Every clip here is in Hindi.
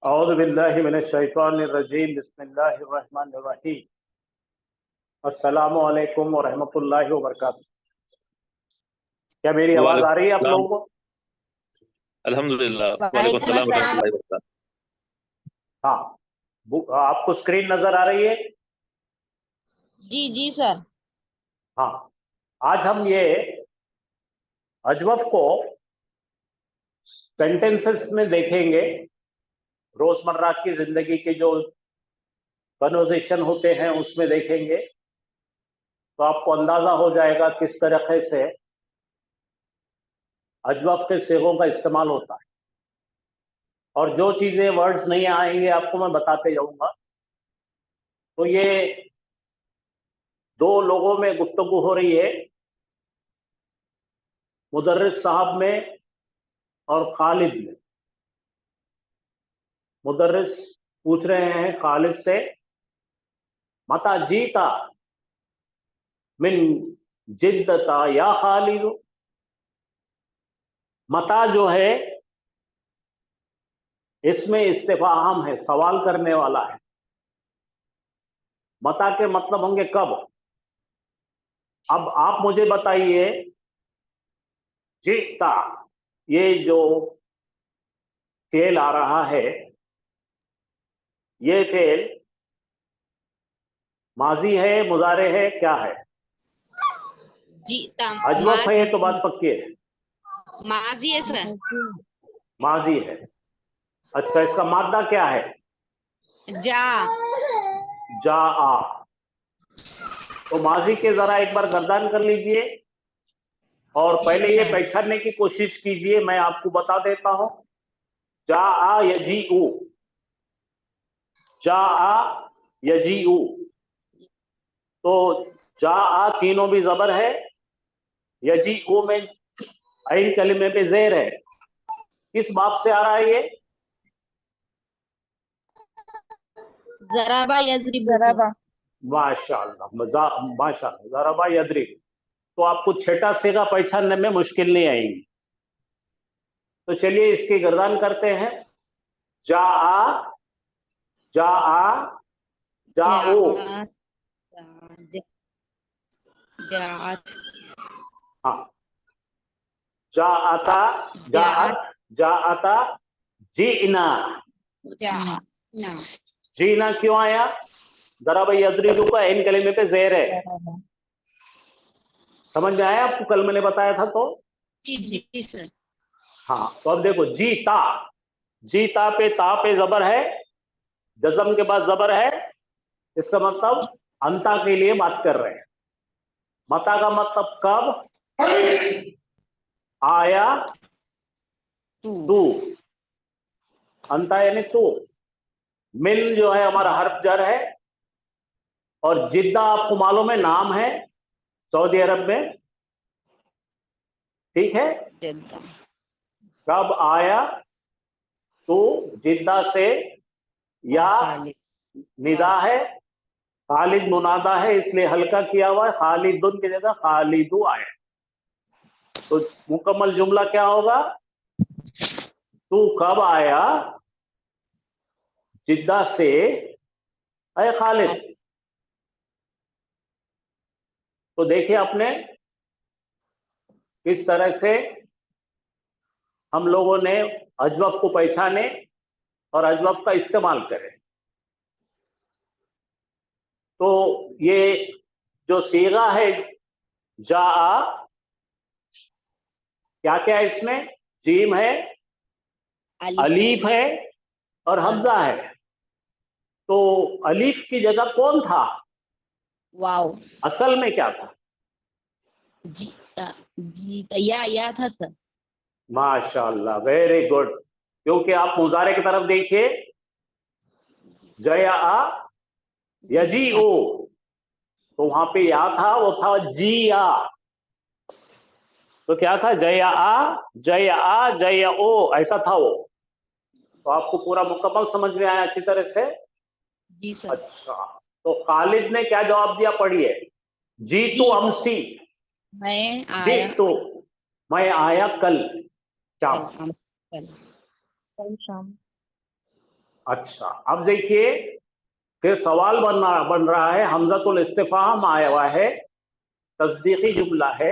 औज़ु बिल्लाहि मिनश शैतानिर रजीम बिस्मिल्लाहिर रहमानिर रहीम अस्सलामु अलैकुम व रहमतुल्लाहि व बरकातुहू। क्या मेरी आवाज आ रही है आप वालेकुम लोगों को? अल्हम्दुलिल्लाह। वालेकुम वालेकुम सलाम अस्सलाम। रहमतुल्लाहि व बरकातहू। हाँ, आपको स्क्रीन नजर आ रही है? जी जी सर। हाँ, आज हम ये अजवफ को सेंटेंसेस में देखेंगे। रोजमर्रा की जिंदगी के जो कन्वर्सेशन होते हैं उसमें देखेंगे, तो आपको अंदाजा हो जाएगा किस तरीके से अजवफ के सिगों का इस्तेमाल होता है। और जो चीजें वर्ड्स नहीं आएंगे आपको मैं बताते जाऊंगा। तो ये दो लोगों में गुफ्तगू हो रही है, मुदर्रिस साहब में और खालिद में। मुदर्रिस पूछ रहे हैं खालिद से, मता जीता मिन जिद्दता या खालिद। मता जो है इसमें इस्तिफहाम है, सवाल करने वाला है। मता के मतलब होंगे कब। अब आप मुझे बताइए, जीता ये जो फेल आ रहा है, ये फेल माजी है, मुजारे है, क्या है? जीता अजवफ है तो बात पक्की है, माजी है सर। माजी है। अच्छा, इसका मादा क्या है? जा जा आ। तो माजी के जरा एक बार गर्दान कर लीजिए और जी पहले ये सर। पहचानने की कोशिश कीजिए। मैं आपको बता देता हूं, जा आ यजी उ, जा आ यजी उ। तो जा आ तीनों भी जबर है, यजी उ में ऐन कलिमे पे जेर है। किस बात से आ रहा है ये? जराबा यजरिबु सर। माशाअल्लाह, माशाअल्लाह, जराबा यदरी। तो आपको छठा सेगा पहचानने में मुश्किल नहीं आएगी। तो चलिए इसकी गर्दान करते हैं। जा आ, जा आ, जाओ। जा हाँ, जा आता, जा अत, जा आता, जीना। जा ना जीना क्यों आया? जरा भाई अदरीबू का इन कलिमे पे जेर है। समझ में आया आपको? कल मैंने बताया था तो। जी जी सर। हाँ, तो अब देखो, जीता, जीता पे जबर है, जज्म के बाद जबर है। इसका मतलब अंता के लिए बात कर रहे हैं। मता का मतलब कब, आया, तू, अंता यानी तू। मिल जो है हमारा हर्फ जर है, और जिद्दा आपको मालूम है नाम है सऊदी अरब में, ठीक है। कब आया तो जिद्दा से, या निदा है, खालिद मुनादा है इसलिए हल्का किया हुआ है, खालिदुन की जगह खालिदू आया। तो मुकम्मल जुमला क्या होगा? तू कब आया जिद्दा से अय खालिद। तो देखिए आपने किस तरह से हम लोगों ने अजवफ को पहचाने और अजवफ का इस्तेमाल करें। तो ये जो सीगा है जा आ, क्या क्या है इसमें? जीम है, अलीफ है और हमजा है। तो अलीफ की जगह कौन था? वाओ। असल में क्या था? जीता जीता या था सर। माशाल्लाह, वेरी गुड। क्योंकि आप मुजारे की तरफ देखिए, जया आ यजी ओ, तो वहां पे या था, वो था जी आ। तो क्या था? जया आ, जया आ, जया ओ, ऐसा था वो। तो आपको पूरा मुकम्मल समझ में आया अच्छी तरह से? जी सर। अच्छा, तो खालिद ने क्या जवाब दिया, पढ़िए। जी तो अमसी, मैं जी आया तो मैं आया कल शाम। कल शाम। अच्छा, अब देखिए फिर सवाल बन रहा है, हमज़तुल इस्तिफहाम आया हुआ है, तस्दीकी जुमला है।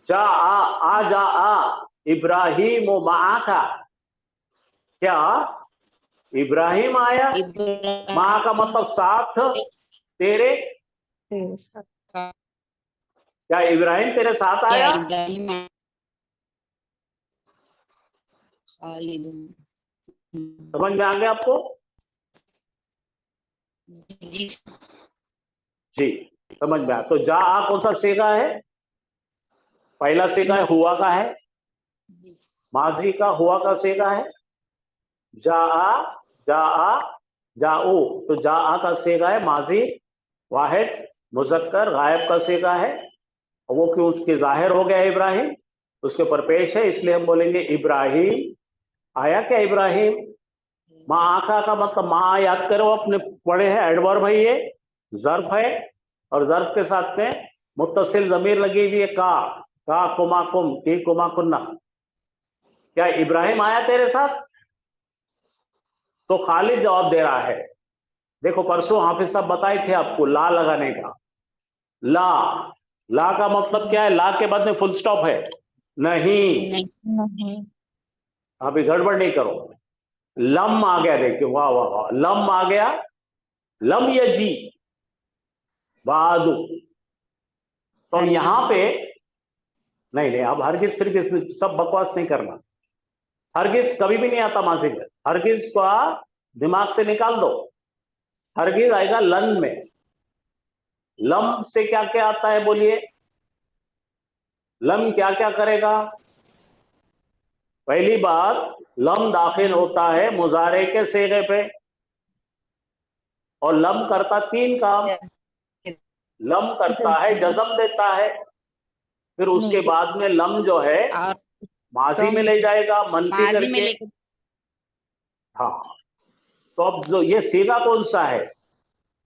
जा आ जा आ इब्राहिम माका, क्या इब्राहिम आया? माँ का मतलब साथ तेरे, क्या इब्राहिम तेरे साथ क्या आया? इब्राहिम खालिदुन। समझ में आ गया आपको? जी जी, समझ में आया। तो जा आ कौन सा सीगा है? पहला सीगा है, हुआ का है। जी माजी का हुआ का सीगा है। जा आ जाओ, तो जा आ का सीगा है माजी, वाहिद मुजक्कर गायब का सीगा है। और वो क्यों? उसके जाहिर हो गया इब्राहिम, उसके ऊपर पेश है, इसलिए हम बोलेंगे इब्राहिम आया। क्या इब्राहिम? माँ आका का मतलब माँ याद करो, अपने पढ़े हैं, एडवर्ब है, ये जर्फ है, और जर्फ के साथ में मुत्तसिल जमीर लगी हुई है का कुमा कुम की कुमा कुन्ना। क्या इब्राहिम आया तेरे साथ? तो खालिद जवाब दे रहा है। देखो परसों हाफिज साहब बताए थे आपको ला लगाने का। ला, ला का मतलब क्या है? ला के बाद में फुल स्टॉप है, नहीं। नहीं अभी गड़बड़ नहीं करो। लम आ गया, देखिए, वाह वाह वाह, लम आ गया। लम यजी बादू। तो यहां पे नहीं नहीं, अब हरगिज फिर किस सब बकवास नहीं करना। हरगिज कभी भी नहीं आता माजी में, हरगिज का दिमाग से निकाल दो। हरगिज आएगा लन में। लम से क्या क्या आता है बोलिए? लम क्या क्या करेगा? पहली बात, लम दाखिल होता है मुजारे के सेगे पे, और लम करता तीन काम। लम करता है जज्म देता है, फिर उसके बाद में लम जो है और माजी में ले जाएगा मनफी माजी में करके। लेकर हाँ, तो अब जो ये सीगा कौन सा है?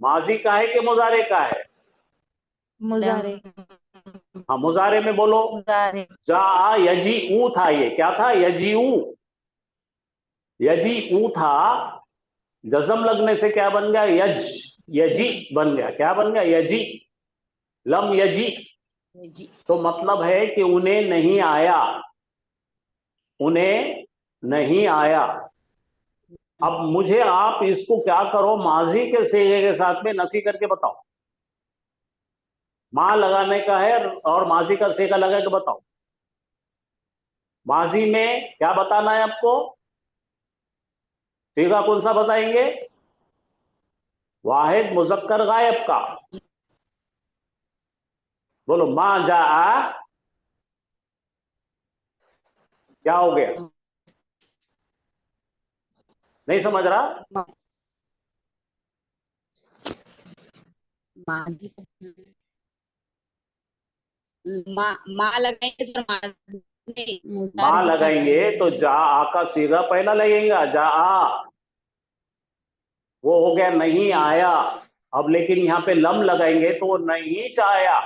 माजी का है कि मुजारे का है? मुजारे हाँ, मुजारे में बोलो। मुजारे जा यजी ऊ था, ये क्या था? यजी ऊ, यजी ऊ था। जज्म लगने से क्या बन गया? यज, यजी बन गया। क्या बन गया? Yeezy, lump Yeezy. जी तो मतलब है कि उन्हें नहीं आया, उन्हें नहीं आया। अब मुझे आप इसको क्या करो, माजी के सेगे के साथ में नफी करके बताओ। मां लगाने का है और माजी का सेगा लगा के बताओ। माजी में क्या बताना है आपको? सेगा कौन सा बताएंगे? वाहिद मुजक्कर गायब का। बोलो, मां जा आ, क्या हो गया? नहीं समझ रहा? माजी माँ लगाएंगे सर, माजी नहीं, मुजारे मां के साथ लगाएंगे तो जा आ का सीगा पहला लगेगा, जा आ, वो हो गया नहीं जी आया। अब लेकिन यहां पे लम लगाएंगे तो वो नहीं आया,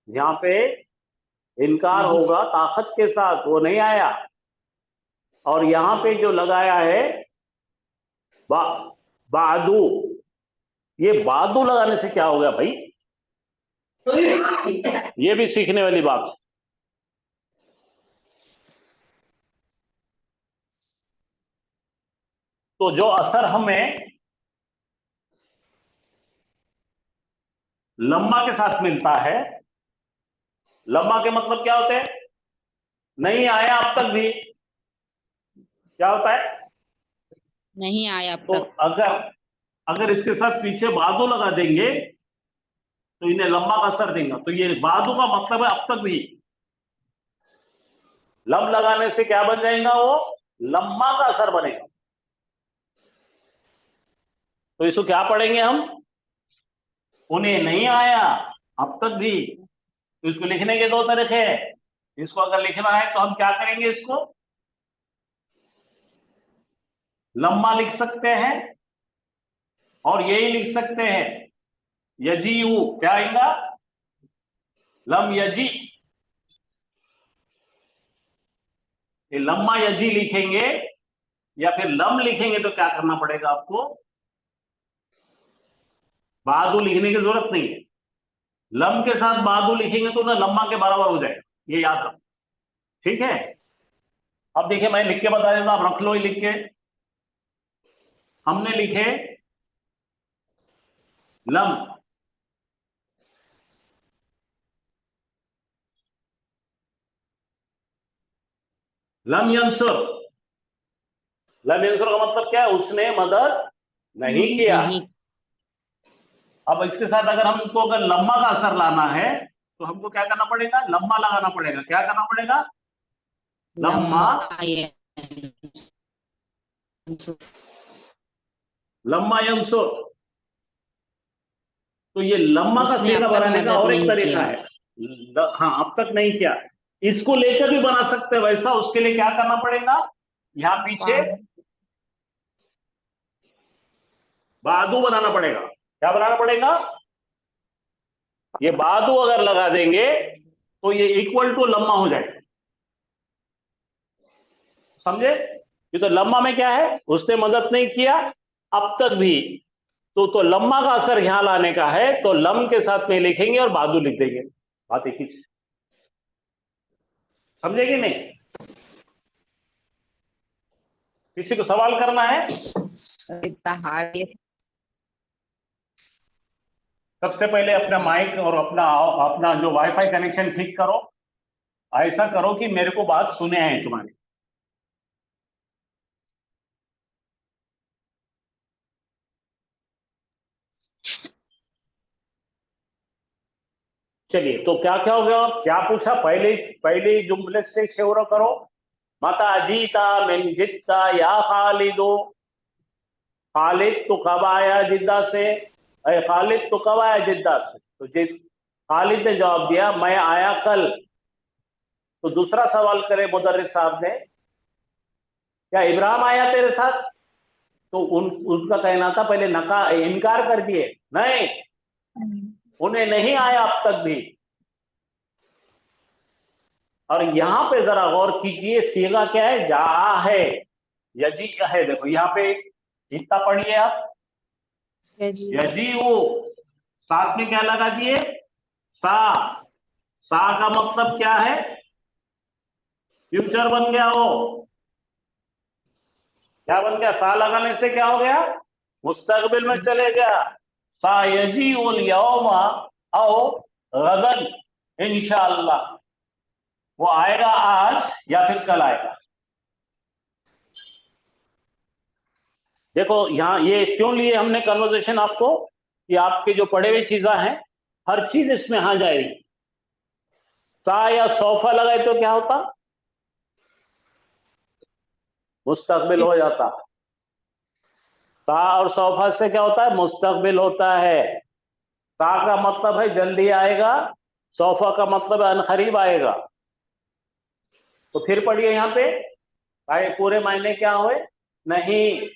यहां पे इनकार नहीं होगा ताकत के साथ, वो नहीं आया। और यहां पे जो लगाया है बा, बादू, ये बादू लगाने से क्या हो गया भाई? ये भी सीखने वाली बात है। तो जो असर हमें लम्मा के साथ मिलता है, लम्मा के मतलब क्या होते हैं? नहीं आया अब तक भी, क्या होता है? नहीं आया अब तो तक। अगर अगर इसके साथ पीछे बादू लगा देंगे तो इन्हें लम्बा का असर देगा। तो ये बादू का मतलब है अब तक भी। लम लगाने से क्या बन जाएगा? वो लम्मा का असर बनेगा। तो इसको क्या पढ़ेंगे हम? उन्हें नहीं आया अब तक भी। तो इसको लिखने के दो तरीके हैं। इसको अगर लिखना है तो हम क्या करेंगे? इसको लम्मा लिख सकते हैं, और यही लिख सकते हैं यजी यू, क्या आएगा? Lump Yeezy. ये लम्मा यजी लिखेंगे या फिर लम लिखेंगे तो क्या करना पड़ेगा आपको, बादू लिखने की जरूरत नहीं है। लम के साथ बादू लिखेंगे तो ना लम्मा के बराबर हो जाएगा, ये याद रखो, ठीक है। अब देखिए मैं लिख के बता देता, आप रख लो ही लिख के। हमने लिखे लम, लम यंसुर। लम यंसुर का मतलब क्या है, उसने मदद नहीं किया। नहीं अब इसके साथ अगर हमको अगर लम्मा का असर लाना है तो हमको क्या करना पड़ेगा, लम्मा लगाना पड़ेगा। क्या करना पड़ेगा, लम्मा, लम्मा लम्मा यंसुर। तो ये लम्मा का उसने सीगा अब तक बनाने का मदद और एक नहीं तरीका किया। है। हाँ, अब तक नहीं किया। इसको लेकर भी बना सकते हैं वैसा, उसके लिए क्या करना पड़ेगा, यहाँ पीछे बादू बनाना पड़ेगा। क्या बनाना पड़ेगा, ये बादू अगर लगा देंगे तो ये इक्वल टू लम्मा हो जाएगा, समझे। ये तो लम्मा में क्या है, उसने मदद नहीं किया अब तक भी, तो लम्मा का असर यहां लाने का है तो लम के साथ में लिखेंगे और बादू लिख देंगे, बात एक ही चीज। समझे कि नहीं, किसी को सवाल करना है। इतना हार्ड है। सबसे पहले अपना माइक और अपना अपना जो वाईफाई कनेक्शन ठीक करो। ऐसा करो कि मेरे को बात सुने हैं तुम्हारी। चलिए, तो क्या क्या हो गया, क्या पूछा, पहले पहले जुमले से शेवर करो। मता जीता मिन जित्ता या खालिदो। खालिद तो कब आया जिद्दा से, अरे खालिद तो कब आया जिद्दा से, तो जिस खालिद ने जवाब दिया मैं आया कल। तो दूसरा सवाल करे मुदर्रिस साहब ने, क्या इब्राहिम आया तेरे साथ, तो उनका कहना था पहले नका इनकार कर दिए, नहीं उन्हें नहीं आया अब तक भी। और यहां पे जरा गौर कीजिए, सीगा क्या है, जा है, यजी का है। देखो यहाँ पे इतना पढ़िए आप, यजी यजी वो, साथ में क्या लगा दिए, सा। सा का मतलब क्या है, फ्यूचर बन गया वो। क्या बन गया, सा लगाने से क्या हो गया, मुस्तकबिल में चले गया। सा यजी उल यौमा आओ गदन इंशाअल्लाह, वो आएगा आज या फिर कल आएगा। देखो यहाँ ये क्यों लिए हमने कन्वर्सेशन आपको, कि आपके जो पढ़े हुए चीजें हैं हर चीज इसमें आ जाएगी। सा या सोफा लगाए तो क्या होता, मुस्तकबिल हो जाता। सा और सोफा से क्या होता है, मुस्तकबिल होता है। सा का मतलब है जल्दी आएगा, सोफा का मतलब है अनकरीब आएगा। तो फिर पढ़िए यहाँ पे, भाई पूरे मायने क्या हुए, नहीं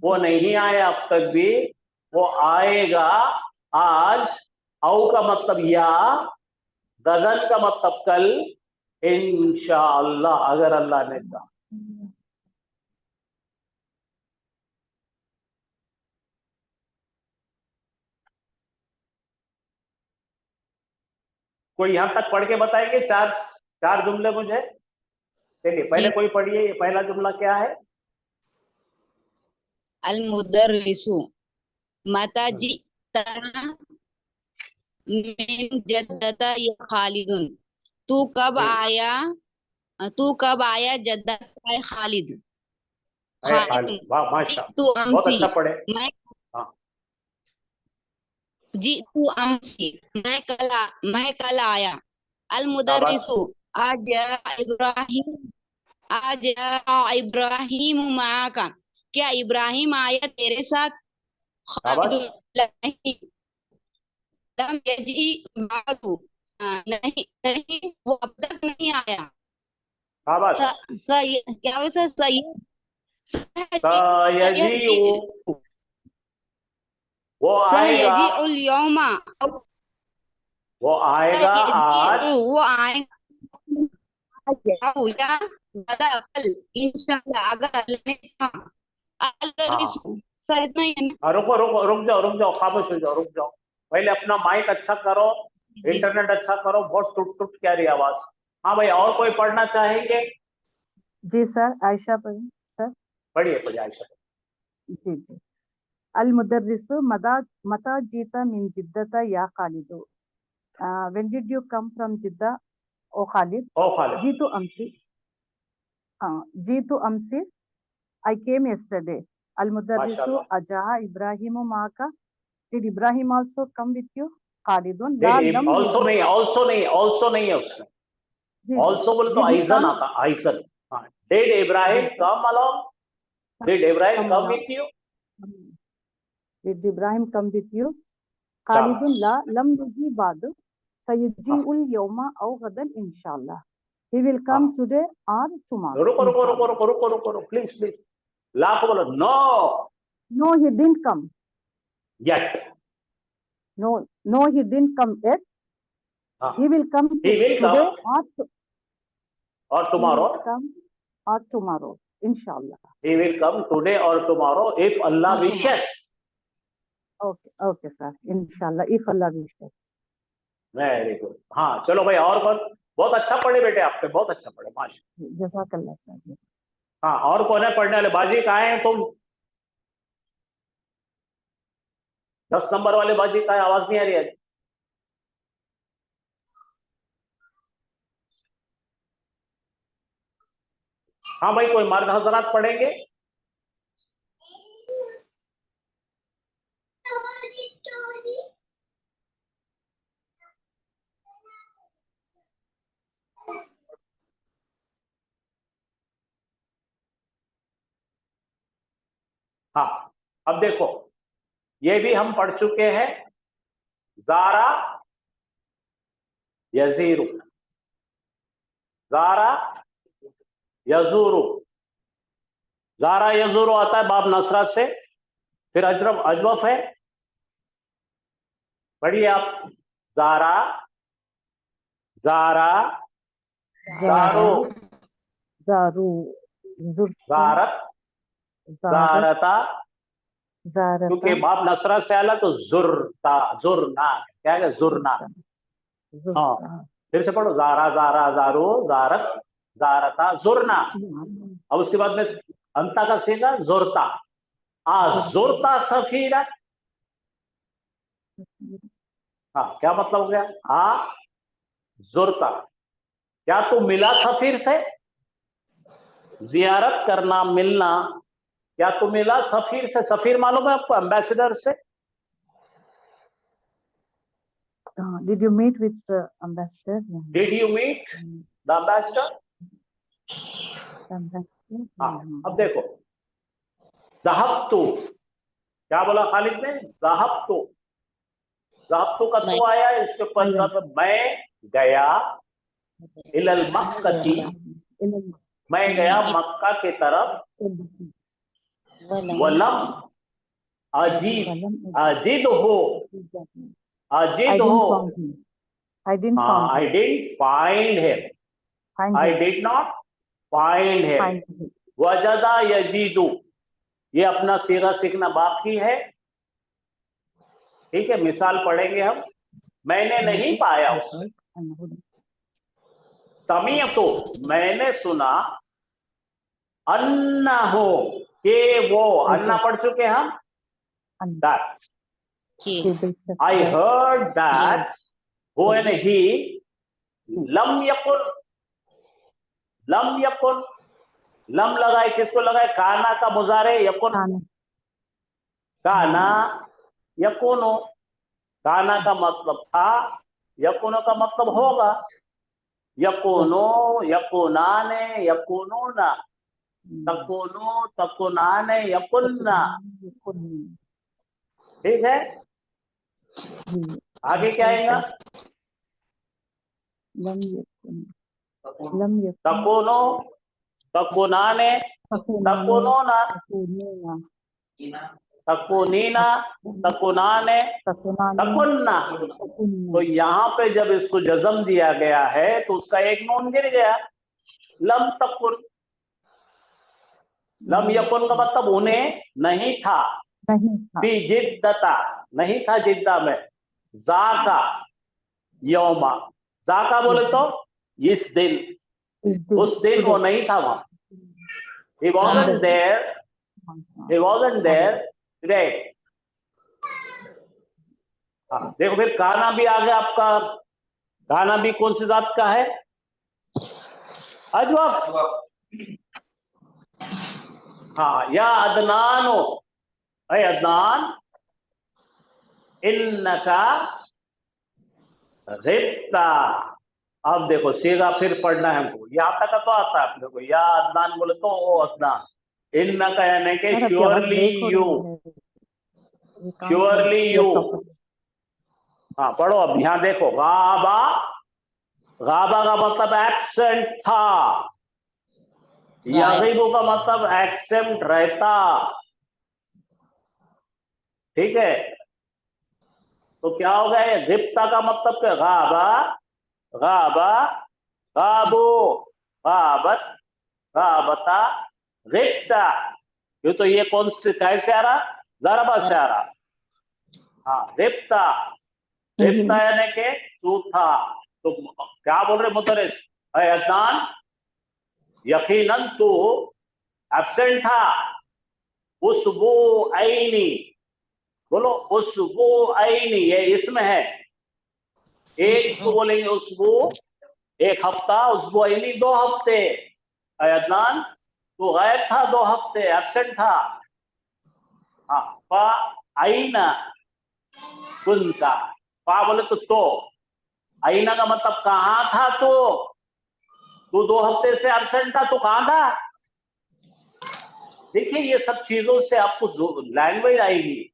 वो नहीं आया अब तक भी, वो आएगा आज। औ का मतलब या, गजन का मतलब कल, इंशाअल्लाह अगर अल्लाह ने कहा। कोई यहां तक पढ़ के बताएंगे, चार चार जुमले मुझे। चलिए पहले जी कोई पढ़िए, ये पहला जुमला क्या है, अल मुदर्रिसु मता जिता मिन जद्दता या खालिदुन। तू कब आया, तू कब आया जद्दा से खालिद। अरे खाली, खालिद वाह जी माशा, तू बहुत अमसी, अच्छा पढ़े। मैं हाँ, जी तू अमसी, मैं कल आया। अल शाबाश। मुदर्रिसु आज इब्राहिम, आज इब्राहिम माका, क्या इब्राहिम आया तेरे साथ। खालिद शाबाश। नहीं, लम यजी बादु, नहीं नहीं वो अब तक नहीं आया। शाबाश। क्या बोले सर, सयजी, वो आएगा, सहयजी उल यौमा, वो आएगा सहयजी आज। वो आएगा जाओ या गदा कल इंशाल्लाह, अगर अल्लाह ने चाहा। अल्लाह हाँ रिस्क सर, इतना ही है ना। रुको रुको रुक जाओ, खामोश हो जाओ, रुक जाओ। पहले अपना माइक अच्छा करो, जी इंटरनेट अच्छा करो, बहुत टूट टूट क्या रही आवाज। हाँ भाई, और कोई पढ़ना चाहेंगे? जी सर, आयशा पढ़ी सर। पढ़िए पढ़िए आयशा। जी जी। अल मुदर्रिसु मदा मता जीता मिन जिद्दता या खालिदु। When did you come from Jeddah ओ खालिद? ओ खालिद। जीतु अमसी। हाँ, जीतु अमसी, I came yesterday. Al Mudarrisu माशाल्लाह। Ajaha Ibrahimu Maka. Did Ibrahim also come with you? Khalidun La नहीं, Lam ऑल्सो Yajid. नहीं, ऑल्सो नहीं, ऑल्सो नहीं है उसमें। जी जी। ऑल्सो बोले तो Did he आइजन come? आता, आइजन। हाँ, डिड जी Ibrahim sir. Come along, did Ibrahim Come come along. With you. Did Ibrahim come with you? Khalidun शाबाश। La Lam Yaji Badu. हाँ Sayuji'ul Yawma Aw Ghadan Inshallah. He will हाँ, come today or tomorrow. रुको रुको रुको Inshallah. रुको रुको रुको रुको, प्लीज प्लीज। ला को बोलो no No, he didn't come. Yet. No, no, he didn't come yet. हाँ, He will come he will today come or और he tomorrow, will come or tomorrow. Inshallah. He will come today और tomorrow if Allah Or tomorrow. Wishes. Okay, okay, sir. Inshallah, if Allah wishes. Very good. हाँ चलो भाई, और कौन? बहुत अच्छा पढ़े बेटे, आपने बहुत अच्छा पढ़े, माशा। Jazakallah, sir. हाँ, और कौन है पढ़ने वाले? बाजी कहाँ है तुम? 10 नंबर वाले बाजी कहाँ है? आवाज नहीं आ रही है। हाँ भाई, कोई मर्द हजरात पढ़ेंगे? हाँ, अब देखो, ये भी हम पढ़ चुके हैं। जारा यजीरू, जारा यजूरू। जारा यजूरू आता है बाब नसरा से, फिर अजरफ अजवफ है। पढ़िए आप। जारा, जारा, जारो, Zaru, Zurta, जारत, Zarat, जारता। क्योंकि Zarata, बाप नसरा से आला तो जुरता, जुरना क्या है? जुरना। Zurta, हाँ, Zurta. फिर से पढ़ो। जारा, जारा, जारो, जारत, जारता, जुरना। अब उसके बाद में अंता का सीधा जुरता। जुरता सफीरा। हाँ, क्या मतलब हो गया? जुरता, क्या तू मिला सफीर से? जियारत करना, मिलना। क्या तू मिला सफीर से? सफीर मालूम है आपको? एम्बेसडर से। Did you meet with the ambassador? Did you meet the ambassador? Ambassador? हाँ, अब देखो, ज़हबतु, क्या बोला खालिद ने? ज़हबतु। ज़हबतु का मैं तो आया, इसके ऊपर मतलब मैं गया। इलल मक्कती, मैं गया मक्का की तरफ। वलम अजीद, अजीद हो, अजीद हो। I didn't हाँ, find I didn't find him, find I him. Did not find him. Find him. वजदा यजीदु, ये अपना सीगा सीखना बाकी है। ठीक है, मिसाल पढ़ेंगे हम। मैंने नहीं पाया उसे। समीअतु, मैंने सुना। अन्ना हो, के वो, अन्ना पढ़ चुके हम। दैट, आई हर्ड दैट, वो एंड ही, लम यकुन, लम यकुन, लम लगाए, किसको लगाए? काना का मुजारे, यकुन, काना यकुनो। काना का मतलब था, यकुनो का मतलब होगा। यकुनो, यकुनाने, यकुनूना, तकुनो, तकुनाने, यकुन्ना। ठीक है, आगे क्या आएगा? तकुनो, तकुनाने, तकुनोना, तकुनीना, तकुनाने, तकुन्ना। तो यहाँ पे जब इसको जज्म दिया गया है तो उसका एक नून गिर गया। लम तकुन। लम यकुन का मतलब उन्हें नहीं था। नहीं था। फी जिद्दता, नहीं था जिद्दा में। जाका यौमा, जाका बोले तो इस दिन, इस दिन, उस दिन वो नहीं था वहां। He wasn't there, he wasn't there today. हाँ, देखो फिर काना भी आ गया आपका। काना भी कौन सी जात का है? अजवफ। हाँ, या अदनान हो, अय अदनान, इन्नका रिब्ता। अब देखो सीधा फिर पढ़ना है हमको, यहाँ तक तो आता है अपने को। या अदनान बोले तो ओ अदनान, इन्नका यानी कि सर, आपकी आवाज श्योरली ब्रेक हो यू, रही है। We can't surely hear you. properly. हाँ पढ़ो अब, यहाँ देखो। गाबा, गाबा का मतलब एब्सेंट था। यगीबु का मतलब एब्सेंट रहता। ठीक है, तो क्या हो गया? गिप्ता का मतलब क्या? गाबा, गाबा, गाबो, गाबत, गाबता, गिप्ता। ये तो ये कौन से कैसे आ रहा? जरबा से आ रहा। हाँ, गिप्ता, गिप्ता यानी के तू था। तो क्या बोल रहे मुदर्रिस? अदनान, यकीनन तू एब्सेंट था। उस वो आईनी, बोलो उस वो आईनी, ये इसमें है। एक तो बोलेंगे उस वो एक हफ्ता, उस वो आईनी 2 हफ्ते। अदनान तो गायब था 2 हफ्ते, एब्सेंट था। हाँ, फा आईना कुंता। फा बोले तो आईना का मतलब कहाँ था तू 2 हफ्ते से एब्सेंट था, तू कहाँ था? देखिए ये सब चीजों से आपको लैंग्वेज आएगी।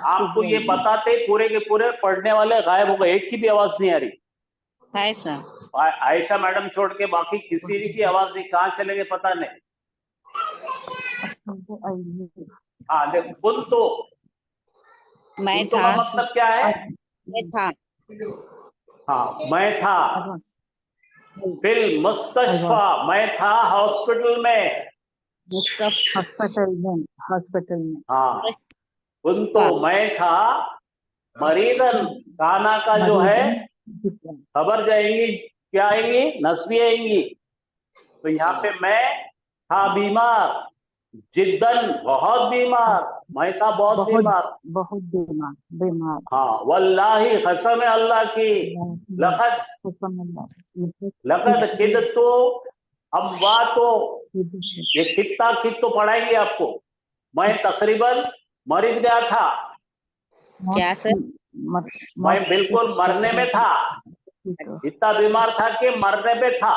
आपको ये बताते पूरे के पूरे पढ़ने वाले गायब हो गए, एक की भी आवाज नहीं आ रही। है सर। आयशा मैडम छोड़ के बाकी किसी की आवाज नहीं, कहाँ चले गए पता नहीं। हाँ देखो, मैं कुंतो था, का मतलब क्या है? मैं था, हाँ, मैं था। फिर मुस्तशफा, मैं था हॉस्पिटल में। मुस्तफा, हॉस्पिटल में। हाँ, कुंतो मैं था मरीजन। काना का जो है खबर जाएंगी, क्या आएंगी? नस्बी आएंगी। तो यहाँ पे मैं था बीमार, जिद्दन बहुत बीमार, मैं था बहुत बीमार। बहुत बीमार, बीमार। हाँ, वल्लाही कसम है अल्लाह की, लक़द लक़द किदतु, अब तो ये कितना कित तो पढ़ाएंगे आपको। मैं तकरीबन मर गया था। क्या सर? मैं बिल्कुल मरने में था, इतना बीमार था कि मरने पे था।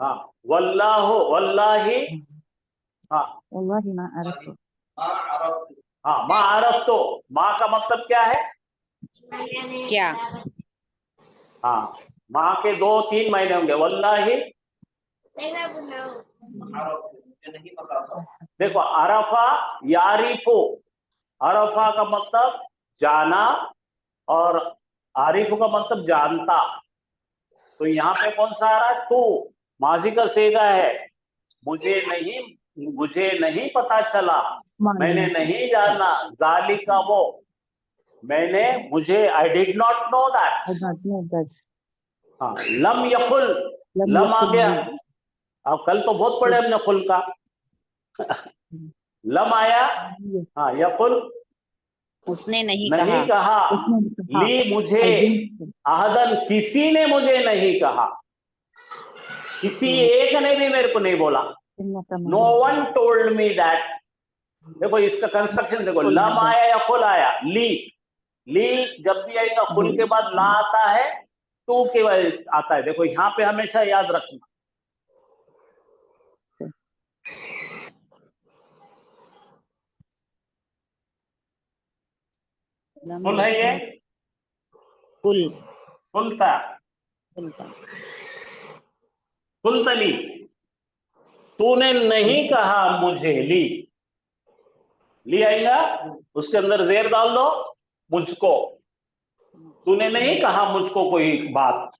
हाँ, वल्लाहु, वल्लाही। हाँ, वल्लाही मा अरफ़्तु। हाँ, माँ अरफ, तो माँ का मतलब क्या है? क्या? हाँ, माँ के 2-3 महीने होंगे। वल्लाही देखो, अरफा यारिफो, अरफा का मतलब जाना और आरिफो का मतलब जानता। तो यहाँ पे कौन सा आ रहा है? तू, माजी का सेगा है। मुझे नहीं पता चला, मैंने नहीं जाना। जालिका वो, मुझे आई डिड नॉट नो दैट। हाँ, लम यकुल, लम आ गया। अब कल तो बहुत पढ़े हमने कुल का। लम आया। हाँ, यकुल उसने नहीं नहीं कहा। कहा। ली मुझे, अहदन किसी ने मुझे नहीं कहा, किसी एक ने भी मेरे को नहीं बोला। No one told me that. देखो इसका कंस्ट्रक्शन देखो, लम आया या कुल आया। ली जब भी आएगा कुल के बाद ला आता है, टू के बाद आता है। देखो यहाँ पे हमेशा याद रखना। कुल है ये, कुल, कुलता, कुलता। कुलतली, तूने नहीं कहा मुझे। ली आएगा, उसके अंदर जेर डाल दो, मुझको। तूने नहीं कहा मुझको कोई बात,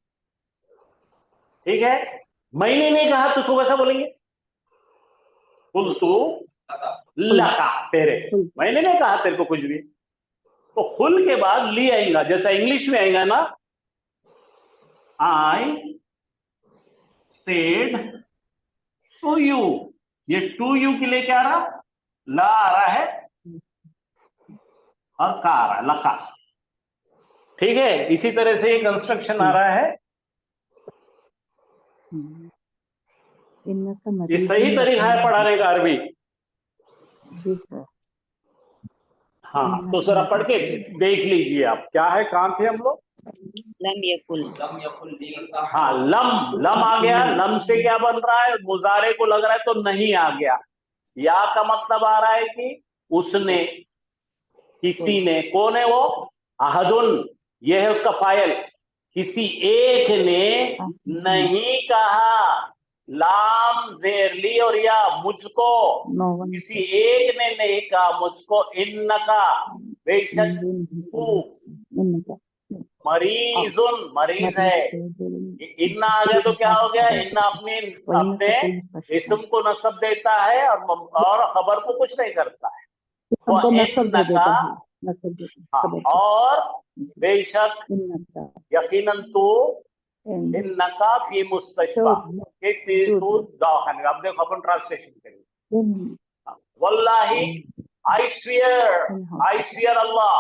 ठीक है। मैंने नहीं कहा, तो उसको कैसा बोलेंगे? कुल तू लका, तेरे, मैंने नहीं कहा तेरे को कुछ भी। तो खुल के बाद ली आएगा, जैसा इंग्लिश में आएगा ना, आई सेड टू यू। ये टू यू के लिए क्या आ रहा? ला आ रहा है और का आ रहा है, लका, ठीक है। इसी तरह से ये कंस्ट्रक्शन आ रहा है। ये सही तरीका है पढ़ाने का अरबी। जी सर। हाँ, तो जरा पढ़ के देख लीजिए आप, क्या है, कहां थे हम लोग? लम यकुल। हाँ, लम, लम आ गया। लम से क्या बन रहा है? मुजारे को लग रहा है तो नहीं आ गया। या का मतलब आ रहा है कि उसने, किसी ने, कौन है वो? अहदुन, ये है उसका फाइल। किसी एक ने नहीं कहा, लाम जेर ली और या, मुझको, किसी एक ने नहीं कहा मुझको, इन्नका, बेशक तू, मरीजुन, मरीज है। इन्ना आ गया तो क्या हो गया? इन्ना अपने अपने इस्म को नस्ब देता है और खबर को कुछ नहीं करता है। हमको नस्ब दे देता है, नस्ब दे देता है। हाँ, और बेशक, यकीनन तू, इन्नका फी मुस्तशफा, कि तू दवाखाने। अब देखो अपन ट्रांसलेशन करेंगे। वल्लाही, आई स्वीयर अल्लाह,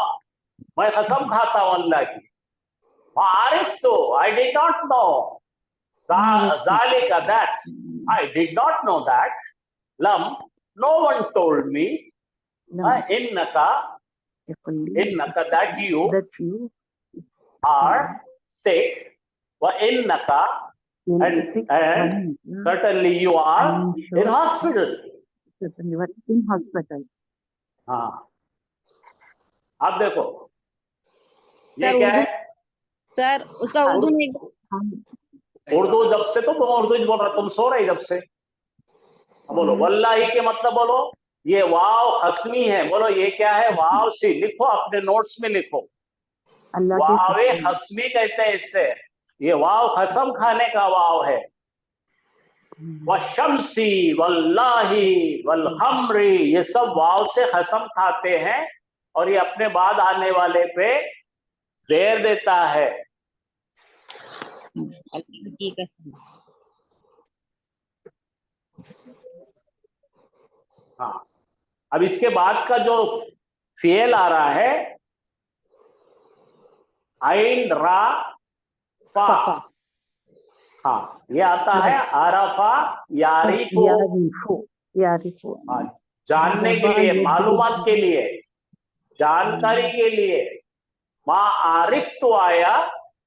मैं कसम खाता हूं अल्लाह की। आरिफ तो, आई डिड नॉट नो ज़ालिका, that, I did not know that. लम, नो वन टोल्ड मी। इन्नका, that you are sick, wa innaka, and certainly you are in hospital. in hospital. हाँ, आप देखो ये सर क्या है? सर उसका उर्दू में उर्दू, जब से तो तुम उर्दू बोल रहे, तुम सो रहे जब से। बोलो वल्लाही के मतलब बोलो। ये वाव हस्मी है, बोलो ये क्या है? वाव सी, लिखो अपने नोट्स में लिखो, वावे हस्मी कहते हैं इससे। ये वाव कसम खाने का वाव है। वशम्सी, वल्लाही, वलखमरी, ये सब वाव से कसम खाते हैं और ये अपने बाद आने वाले पे देर देता है। की कसम। हाँ, अब इसके बाद का जो फेल आ रहा है, आइन रा फा, हाँ, ये आता है आरफा यारिफो, हाँ, जानने के लिए, मालूमात के लिए, जानकारी के लिए। माँ आरिफ तो आया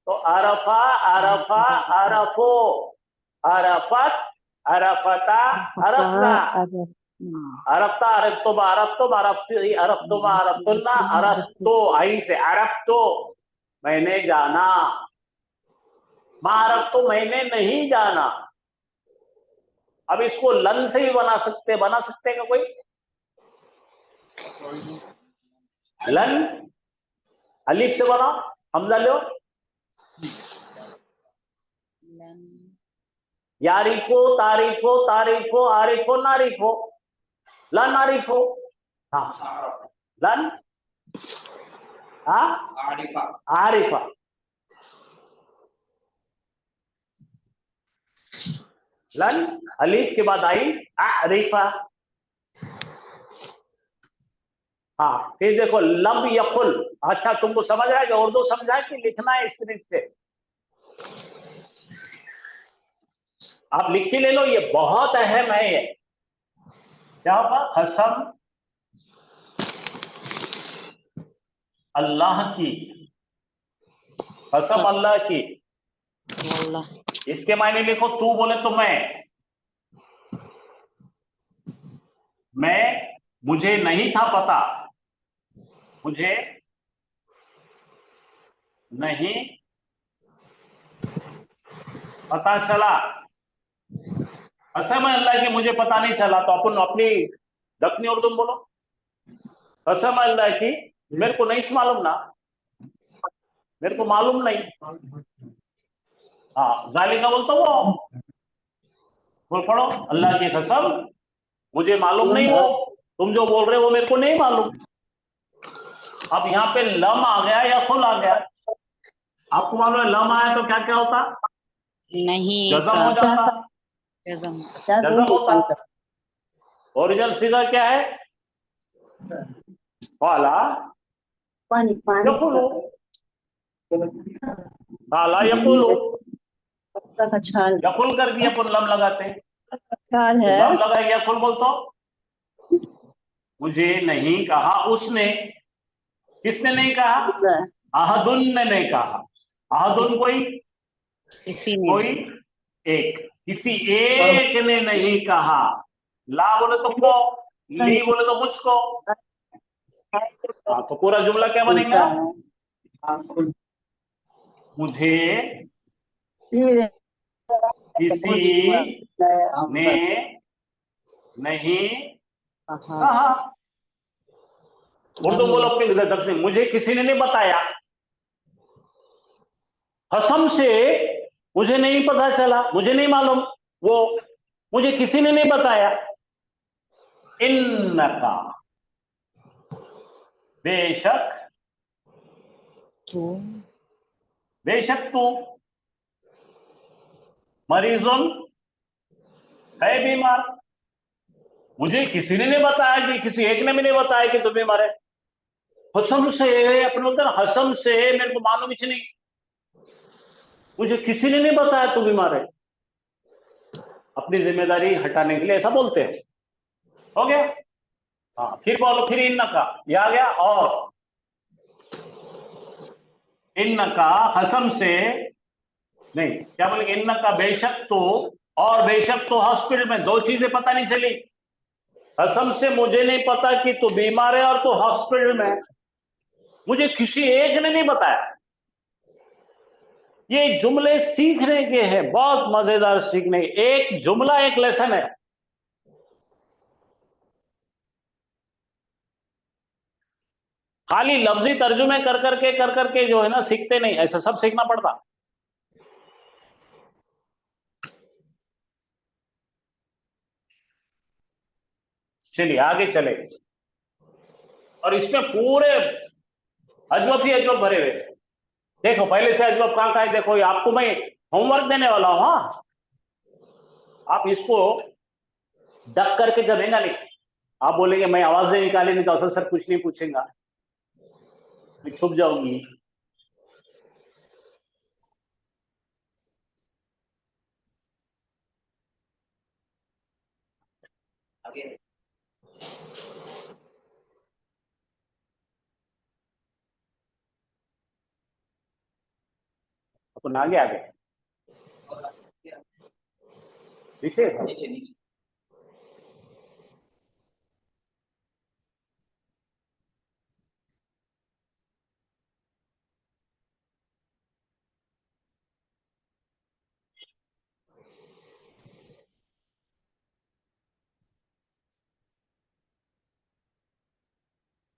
तो अरफा, अरफा, अरफो, अरफत, अरफता, अरफना, अरफ्ता, अरफ्तुम, अरफ्तुम, अरफ्तुम, अरफ्तुन्ना, अरफ्तो, आई से अरफ्तो, मैंने जाना। मारफ तो मैंने नहीं जाना। अब इसको लन से भी बना सकते क्या कोई? लन अलिफ से बना, हमजा लो। यारिफो, तारीफो, तारीफो, आरिफो, नारिफो, लन आरिफो। हाँ, लन, हाँ, आरिफा। लन अलीफ के बाद आई आरिफा। हाँ, फिर देखो लब यकुल। अच्छा, तुमको समझ रहा है कि उर्दू समझा कि लिखना है इस तरीके से? आप लिख के ले लो, ये बहुत अहम है। ये क्या होगा? कसम अल्लाह की, कसम अल्लाह की। इसके मायने लिखो, तू बोले तो मैं, मुझे नहीं था पता, मुझे नहीं पता चला। कसम अल्लाह की मुझे पता नहीं चला, तो अपन अपनी दक्षिणी उर्दू में बोलो, कसम अल्लाह की मेरे को नहीं मालूम ना। मेरे को मालूम नहीं। हाँ, जालिका बोलता वो, बोल पढ़ो, अल्लाह की कसम मुझे मालूम नहीं, वो तुम जो बोल रहे हो वो मेरे को नहीं मालूम। अब यहाँ पे लम आ गया या खुल आ गया, आपको मालूम है लम आया तो क्या क्या होता, नहीं जज़म का हो जाता, जज़म। जज़म होता। ओरिजिनल सीगा क्या है, वाला पानी पानी यकुलू, काला यकुलू, का छाल यकुल कर दिया अपन लम लगाते हैं, छाल है। लम लगा यकुल बोलते, मुझे नहीं कहा उसने, किसने नहीं कहा, अहदुन ने नहीं कहा, अहदुन कोई, किसी ने कोई एक, किसी एक ने नहीं कहा, ला बोले तो को, ली बोले तो मुझको। हाँ, तो पूरा जुमला क्या बनेगा, मुझे किसी ने नहीं कहा। कहा। उर्दू बोलो अपनी तरफ से, मुझे किसी ने नहीं बताया, कसम से मुझे नहीं पता चला, मुझे नहीं मालूम, वो मुझे किसी ने नहीं बताया। इन्नका, बेशक, तो बेशक तू, मरीजुन है बीमार, मुझे किसी ने नहीं बताया, कि किसी एक ने भी नहीं बताया कि तुम बीमार है। कसम से, अपने बोलते ना कसम से मेरे को मालूम ही नहीं, मुझे किसी ने नहीं बताया तू बीमार है, अपनी जिम्मेदारी हटाने के लिए ऐसा बोलते हैं। हो गया। हाँ, फिर बोलो, फिर इन्नका, ये आ गया, और इन्नका कसम से, नहीं क्या बोलेंगे, इन्नका बेशक तो, और बेशक तो हॉस्पिटल में, दो चीजें पता नहीं चली, कसम से मुझे नहीं पता कि तू बीमार है, और तू हॉस्पिटल में, मुझे किसी एक ने नहीं बताया। ये जुमले सीखने के हैं, बहुत मजेदार सीखने, एक जुमला एक लेसन है। खाली लफ्जी तर्जुमे कर करके जो है ना सीखते नहीं, ऐसा सब सीखना पड़ता। चलिए आगे चले, और इसमें पूरे अजमत ही अजमत भरे हुए। देखो पहले से अजमत कहां का है, देखो ये आपको मैं होमवर्क देने वाला हूं। हाँ, आप इसको डक करके जमेगा नहीं, आप बोलेंगे मैं आवाज नहीं निकाली, नहीं तो असल सर कुछ नहीं पूछेगा, मैं छुप जाऊंगी। आगे अपन आगे आगे नीचे नीचे नीचे,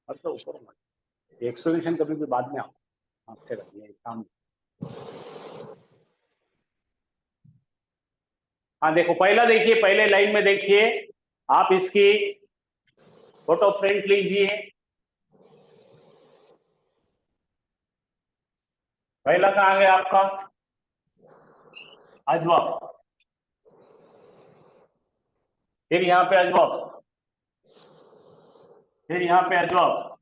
अच्छा ऊपर एक्सप्लेनेशन कभी भी बाद में आओ, आपसे रखिए सामने। हाँ देखो, पहला देखिए, पहले लाइन में देखिए, आप इसकी फोटो प्रिंट लीजिए। पहला कहाँ गया आपका, अजवाब, फिर यहाँ पे अजवाब, फिर यहाँ पे अजवाब,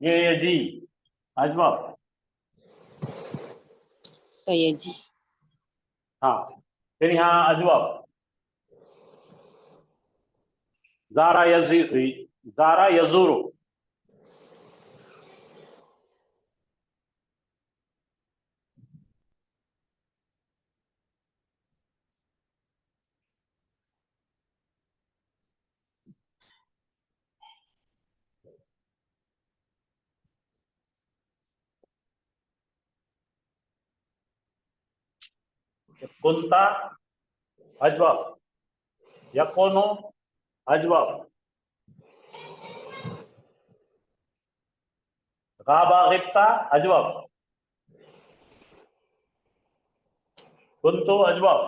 ये जी अजवाब, तो ये जी। हाँ, फिर यहाँ अजवाब, जारा यजी, जारा यजूरू, कुंता अजवाब, यकोनो अजवाब, गाबा गिब्ता अजवब, कुंतु अजवब,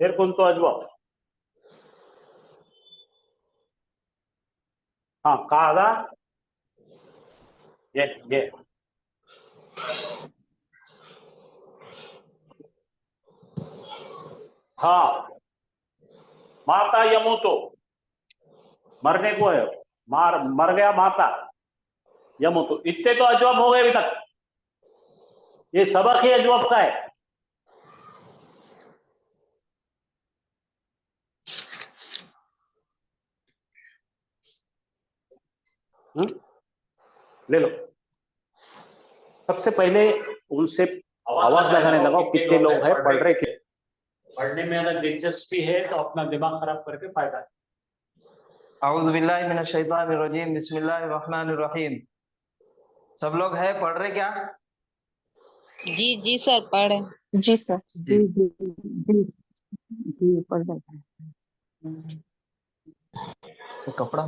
फिर कुंतु अजवब। हाँ कादा, ये हाँ माता यमूतो, मरने को है, मर गया माता, यमूतो। इतने तो अजवब हो गए अभी तक, ये सबक ही अजवब का है। ले लो। सबसे पहले उनसे आवाज लगाने लगाओ, कितने लोग हैं, पढ़ रहे थे। पढ़ने में अगर दिलचस्पी है तो अपना दिमाग खराब करके फायदा है। औज़ु बिल्लाहि मिनश शैतानिर रजीम, बिस्मिल्लाहिर रहमानिर रहीम। सब लोग है, पढ़ रहे क्या? जी सर पढ़। जी सर, जी जी जी जी पढ़ रहे हैं। तो कपड़ा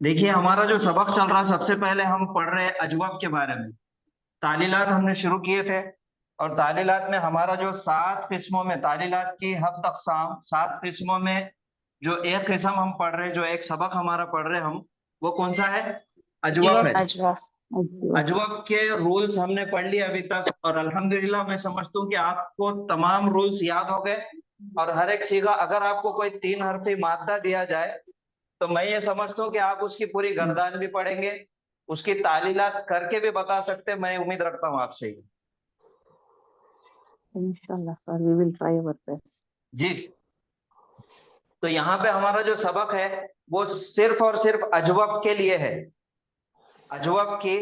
देखिए, हमारा जो सबक चल रहा है, सबसे पहले हम पढ़ रहे हैं अजवब के बारे में। तालीलात हमने शुरू किए थे, और तालीलात में हमारा जो 7 किस्मों में, तालीलात की हफ्त अक़साम 7 किस्मों में जो एक किस्म हम पढ़ रहे हैं, जो एक सबक हमारा पढ़ रहे हैं हम, वो कौन सा है? अजवब है। अजवब के रूल्स हमने पढ़ लिए अभी तक, और अल्हम्दुलिल्लाह मैं समझता हूँ कि आपको तमाम रूल्स याद हो गए। और हर एक सीगा, अगर आपको कोई 3 हरफी मादा दिया जाए तो मैं ये समझता हूँ कि आप उसकी पूरी गर्दान भी पढ़ेंगे, उसकी तालीलात करके भी बता सकते हैं। मैं उम्मीद रखता हूँ आपसे ही। इंशाल्लाह sir, we will try our best. जी, तो यहाँ पे हमारा जो सबक है वो सिर्फ और सिर्फ अजवब के लिए है। अजवब की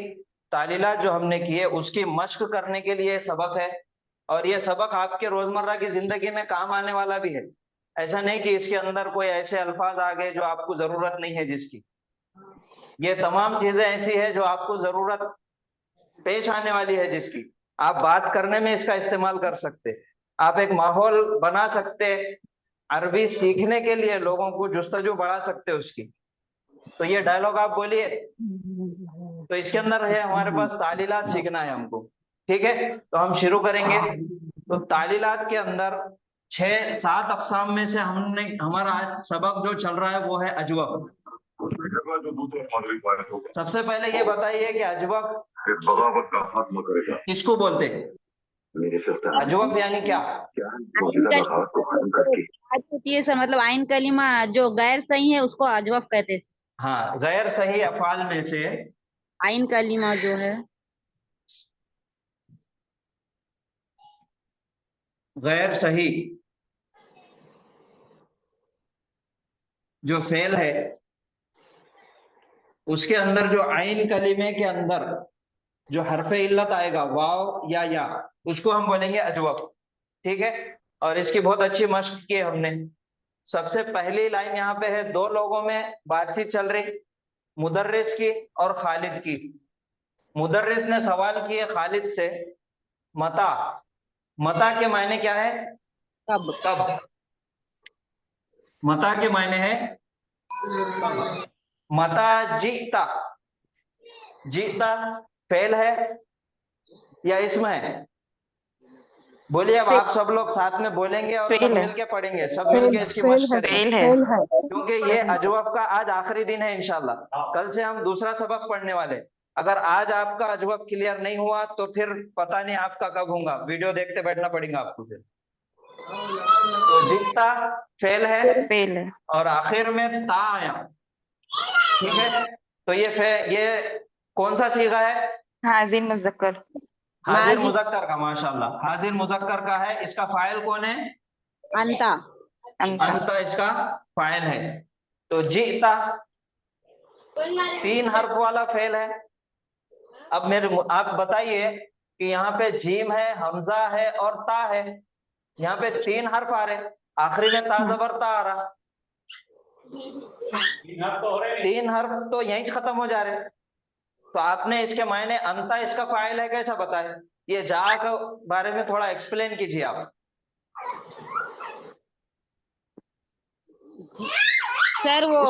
तालीलात जो हमने की है उसकी मश्क करने के लिए सबक है, और ये सबक आपके रोजमर्रा की जिंदगी में काम आने वाला भी है। ऐसा नहीं कि इसके अंदर कोई ऐसे अल्फाज आ गए जो आपको जरूरत नहीं है जिसकी। ये तमाम चीजें ऐसी है जो आपको जरूरत पेश आने वाली है, जिसकी आप बात करने में इसका इस्तेमाल कर सकते। आप एक माहौल बना सकते, अरबी सीखने के लिए लोगों को जुस्तजू बढ़ा सकते उसकी। तो ये डायलॉग आप बोलिए, तो इसके अंदर है हमारे पास तालीलात सीखना है हमको। ठीक है, तो हम शुरू करेंगे। तो तालीलात के अंदर 6-7 अक़साम में से हमने, हमारा आज सबक जो चल रहा है वो है अजवब। सबसे पहले ये बताइए कि अजवब बगावत का खात्मा करेगा किसको बोलते हैं? अजवब यानी क्या? होती है सर, मतलब आइन कलीमा जो गैर सही है उसको अजवब कहते हैं। हाँ, गैर सही अफ़ाल में से आइन कलीमा जो है, गैर सही जो फेल है, उसके अंदर जो आइन कलीमे के अंदर जो हरफे इल्लत आएगा, वाव या, उसको हम बोलेंगे अजवब। ठीक है, और इसकी बहुत अच्छी मश्क की हमने। सबसे पहली लाइन यहाँ पे है, 2 लोगों में बातचीत चल रही, मुदर्रिस की और खालिद की। मुदर्रिस ने सवाल किए खालिद से, मता, मता के मायने क्या है? कब। कब। मता के मायने है कब। मता जीता, जीता फेल है या इसम है? बोलिए, अब आप सब लोग साथ में बोलेंगे और सब मिलके पढ़ेंगे, सब मिलके इसकी मशक करेंगे, क्योंकि ये अजवब का आज आखिरी दिन है इंशाल्लाह। कल से हम दूसरा सबक पढ़ने वाले। अगर आज आपका अजवब क्लियर नहीं हुआ तो फिर पता नहीं आपका कब होगा, वीडियो देखते बैठना पड़ेगा आपको फिर। तो जीता फेल है, और आखिर में ता आया। ठीक है, तो ये कौन सा सीगा है? हाजिर मुज़क्कर। हाजिर मुज़क्कर का, माशाल्लाह, हाजिर मुज़क्कर का है। इसका फाइल कौन है? अंता। अंता इसका फाइल है। तो जीता 3 हर्फ वाला फेल है। अब आप बताइए कि यहाँ पे जीम है, हमजा है और ता है। यहाँ पे 3 हर्फ आ रहे, आखिरी में ता जबर ता आ रहा। 3 हर्फ तो यहीं से खत्म हो जा रहे। तो आपने इसके मायने अंता इसका फाइल है कैसा बताए? ये जा के बारे में थोड़ा एक्सप्लेन कीजिए आप। सर वो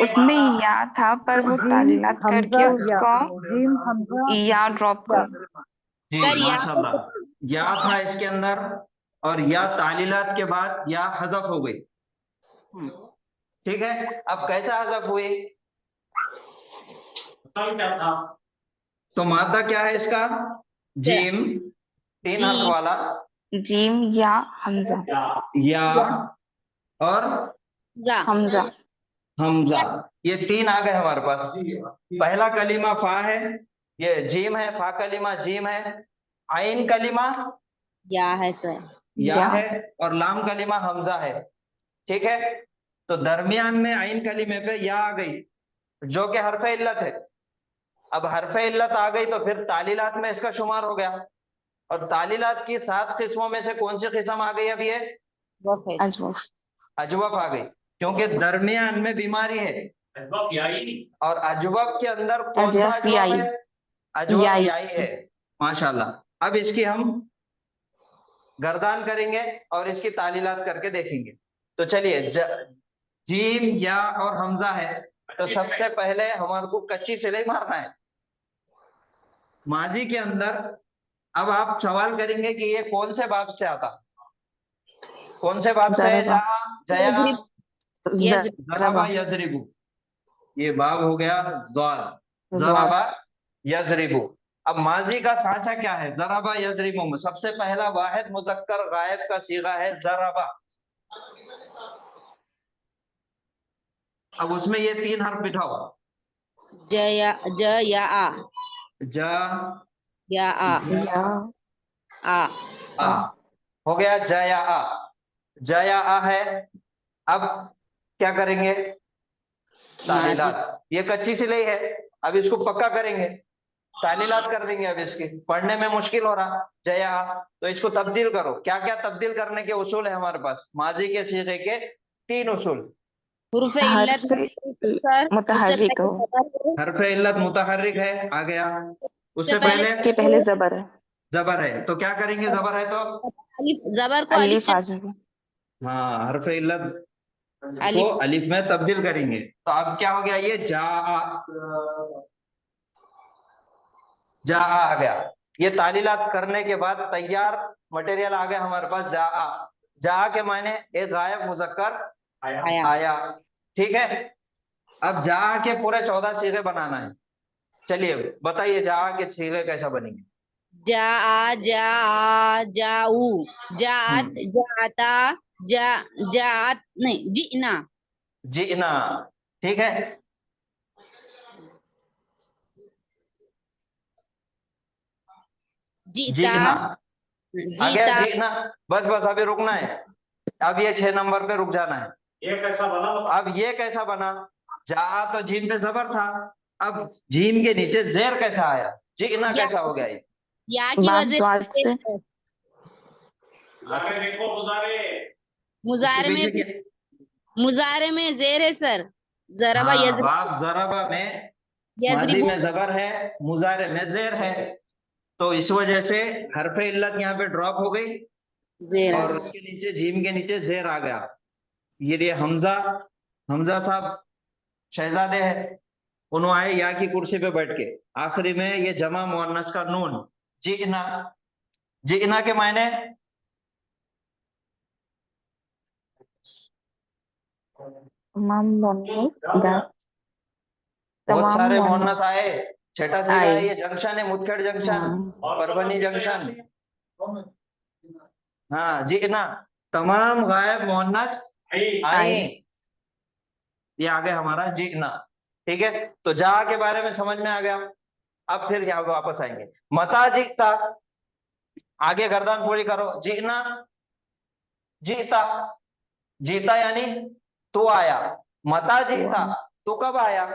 उसमें या था पर वो जिम तालीलात हमजा करके या उसको जिम हमजा या ड्रॉप कर जी सर या माशाल्लाह, या था इसके अंदर और या तालीलात के बाद या हजफ हो गई। ठीक है, अब कैसा हजफ हुई? तो मादा क्या है इसका? जीम, तीन हर्फ जी वाला जीम या हमजा या और जा हमजा हमजा, ये तीन आ गए हमारे पास। पहला कलीमा फा है, ये जीम है, फा कलीमा जीम है, आइन कलीमा या है सर। या या है और लाम कलीमा हमजा है। ठीक है, तो दरमियान में आइन कलीमे पे या आ गई जो कि हरफ इल्लत है। अब हरफ इल्लत आ गई तो फिर तालीलात में इसका शुमार हो गया, और तालीलात की 7 किस्मों में से कौन सी किस्म आ गई? अब ये वफ है। अजवफ अजवफ आ गई, क्योंकि दरमियान में बीमारी है। और अजवफ के अंदर कौन सा अजवफ अजवफ याई है? अजवफ याई याई है। माशाल्लाह। अब इसकी हम गर्दान करेंगे और इसकी तालीलात करके देखेंगे। तो चलिए, जीम या और हमजा है, तो सबसे पहले हमारे को कच्ची सिलाई मारना है माजी के अंदर। अब आप सवाल करेंगे कि ये कौन से बाब से आता, कौन से बाब से? जरबा जया यजरिब जराबा यजरिबू, ये बाब हो गया ज़ाल, ज़्वाब जराबा यजरिबू। अब माजी का साँचा क्या है? जराबा यजरिबू में सबसे पहला वाहिद मुज़क्कर गायब का सीगा है जराबा। अब उसमें ये 3 हर्फ बिठाओ, ज या आ ज या आ या आ हो गया जया आ। जया आ है। अब क्या करेंगे? तालीलात। ये कच्ची सिलाई है, अब इसको पक्का करेंगे, तालीलात कर देंगे। अब इसकी पढ़ने में मुश्किल हो रहा जया आ, तो इसको तब्दील करो। क्या क्या तब्दील करने के उसूल है हमारे पास? माजी के सीगे के 3 उसूल। हुर्फ हर इल्लत से सर, उससे मुतहर्रिक पहले हो, जबर है, हरफ इल्लत मुतहर्रिक है, आ गया। उससे पहले पहले उसके पहले जबर है, जबर है, तो क्या करेंगे? जबर है तो अलिफ, जबर को अलिफ अलिफ आ जाएगा। हाँ, हरफ इल्लत को अलिफ अलिफ में तब्दील करेंगे। तो अब क्या हो गया? ये जा आ गया। ये तालीलात करने के बाद तैयार मटेरियल आ गया हमारे पास। जा के मायने एक गायब मुजक्कर आया। आया। ठीक है, अब जा के पूरे 14 सीगे बनाना है। चलिए बताइए, जा के सीगे कैसा बनेंगे? जाऊ, जात, जाता, जा जात नहीं, जीना। जीना। ठीक है, जीता, जीना आ गया। जीता, जीना, बस बस अभी रुकना है। अब ये 6 नंबर पे रुक जाना है। ये कैसा बना? अब ये कैसा बना? जा तो जीम पे जबर था, अब जीम के नीचे जेर कैसा आया? जीना या कैसा हो गया? ये या की बाप वजह स्वाद से से देखो मुजारे में, मुजारे में जेर है सर। जराबा हाँ, बाप जराबा में माजी यजरिबू में जबर है, मुजारे में जेर है, तो इस वजह से हरफे इल्लत यहाँ पे ड्रॉप हो गई जेर और उसके नीचे जीम के नीचे जेर आ गया। ये हमजा, हमजा साहब शहजादे है, उन्होंने आए या की कुर्सी पे बैठ के। आखिरी में ये जमा मुअन्नस का नून, जीना। जीना के मायने तमाम मोहम्मद बहुत तमाम सारे मोहम्मद मुअन्नस आए। छठा सीधा आए। है, ये जंक्शन है, मुदखेड़ जंक्शन, परभनी जंक्शन। हाँ जीना, तमाम गायब मुअन्नस आए, ये आ गया हमारा जीना। ठीक है, तो जा के बारे में समझ में आ गया। अब फिर यहाँ वापस आएंगे। मता जीता, आगे गर्दन पूरी करो। जीना, जीता, जीता यानी तू आया। मता जीता, तू कब आया?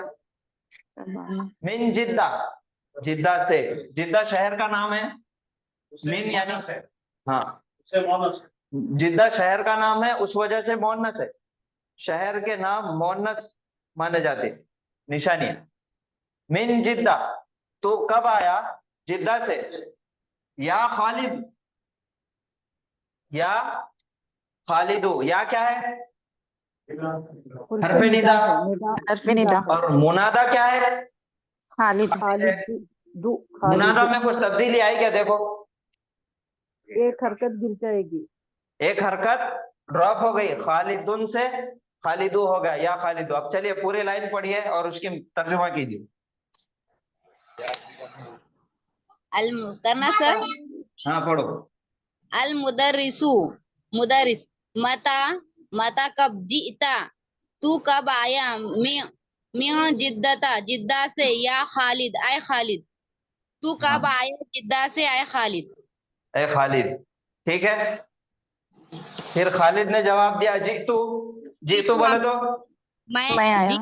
मिन जिद्दा, जिद्दा से। जिद्दा शहर का नाम है। मिन यानी हाँ, जिद्दा शहर का नाम है, उस वजह से मोहन्नस है। शहर के नाम मोहन्नस माने जाते, निशानियां। मिन जिद्दा, तो कब आया? जिद्दा से। या खालिद, या खालिदो, या क्या है? हरफ निदा। हरफ निदा और मुनादा क्या है? खालिद खालिदु मुनादा खालिदु में कुछ तब्दीली आई क्या? देखो, एक हरकत गिर जाएगी। एक हरकत ड्रॉप हो गई, खालिदुन से खालिदू हो गया, या खालिदू। अब चलिए पूरी लाइन पढ़िए और उसकी तर्जुमा कीजिए। करना सर। हाँ पढ़ो। अल मुदर्रिसु मुदर्रिस मता मता कब जीता तू कब आया मैं जिद्दता जिद्दा से या खालिद आए खालिद तू कब हाँ, आया जिद्दा से आए खालिद। ए खालिद। ठीक है, फिर खालिद ने जवाब दिया जीतू। जीतू बोले तो मैं मैं आया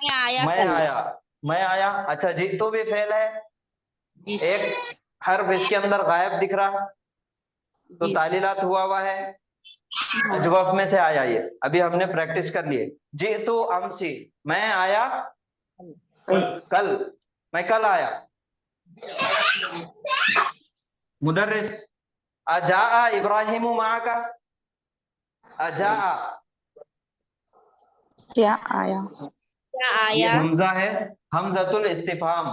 मैं आया मैं कल। आया। मैं आया। अच्छा, जीतू भी फेल है। जी एक हर्फ इसके अंदर गायब दिख रहा, तो जी तालीलात हुआ है। अजवाब में से आया ये, अभी हमने प्रैक्टिस कर लिए। जीतू अमसी, मैं आया कल। मैं कल आया। मुदर्रिस, अजा इब्राहिम माँ का। अजा, क्या आया क्या ये आया हमजा है, हमजतुल इस्तिफाम।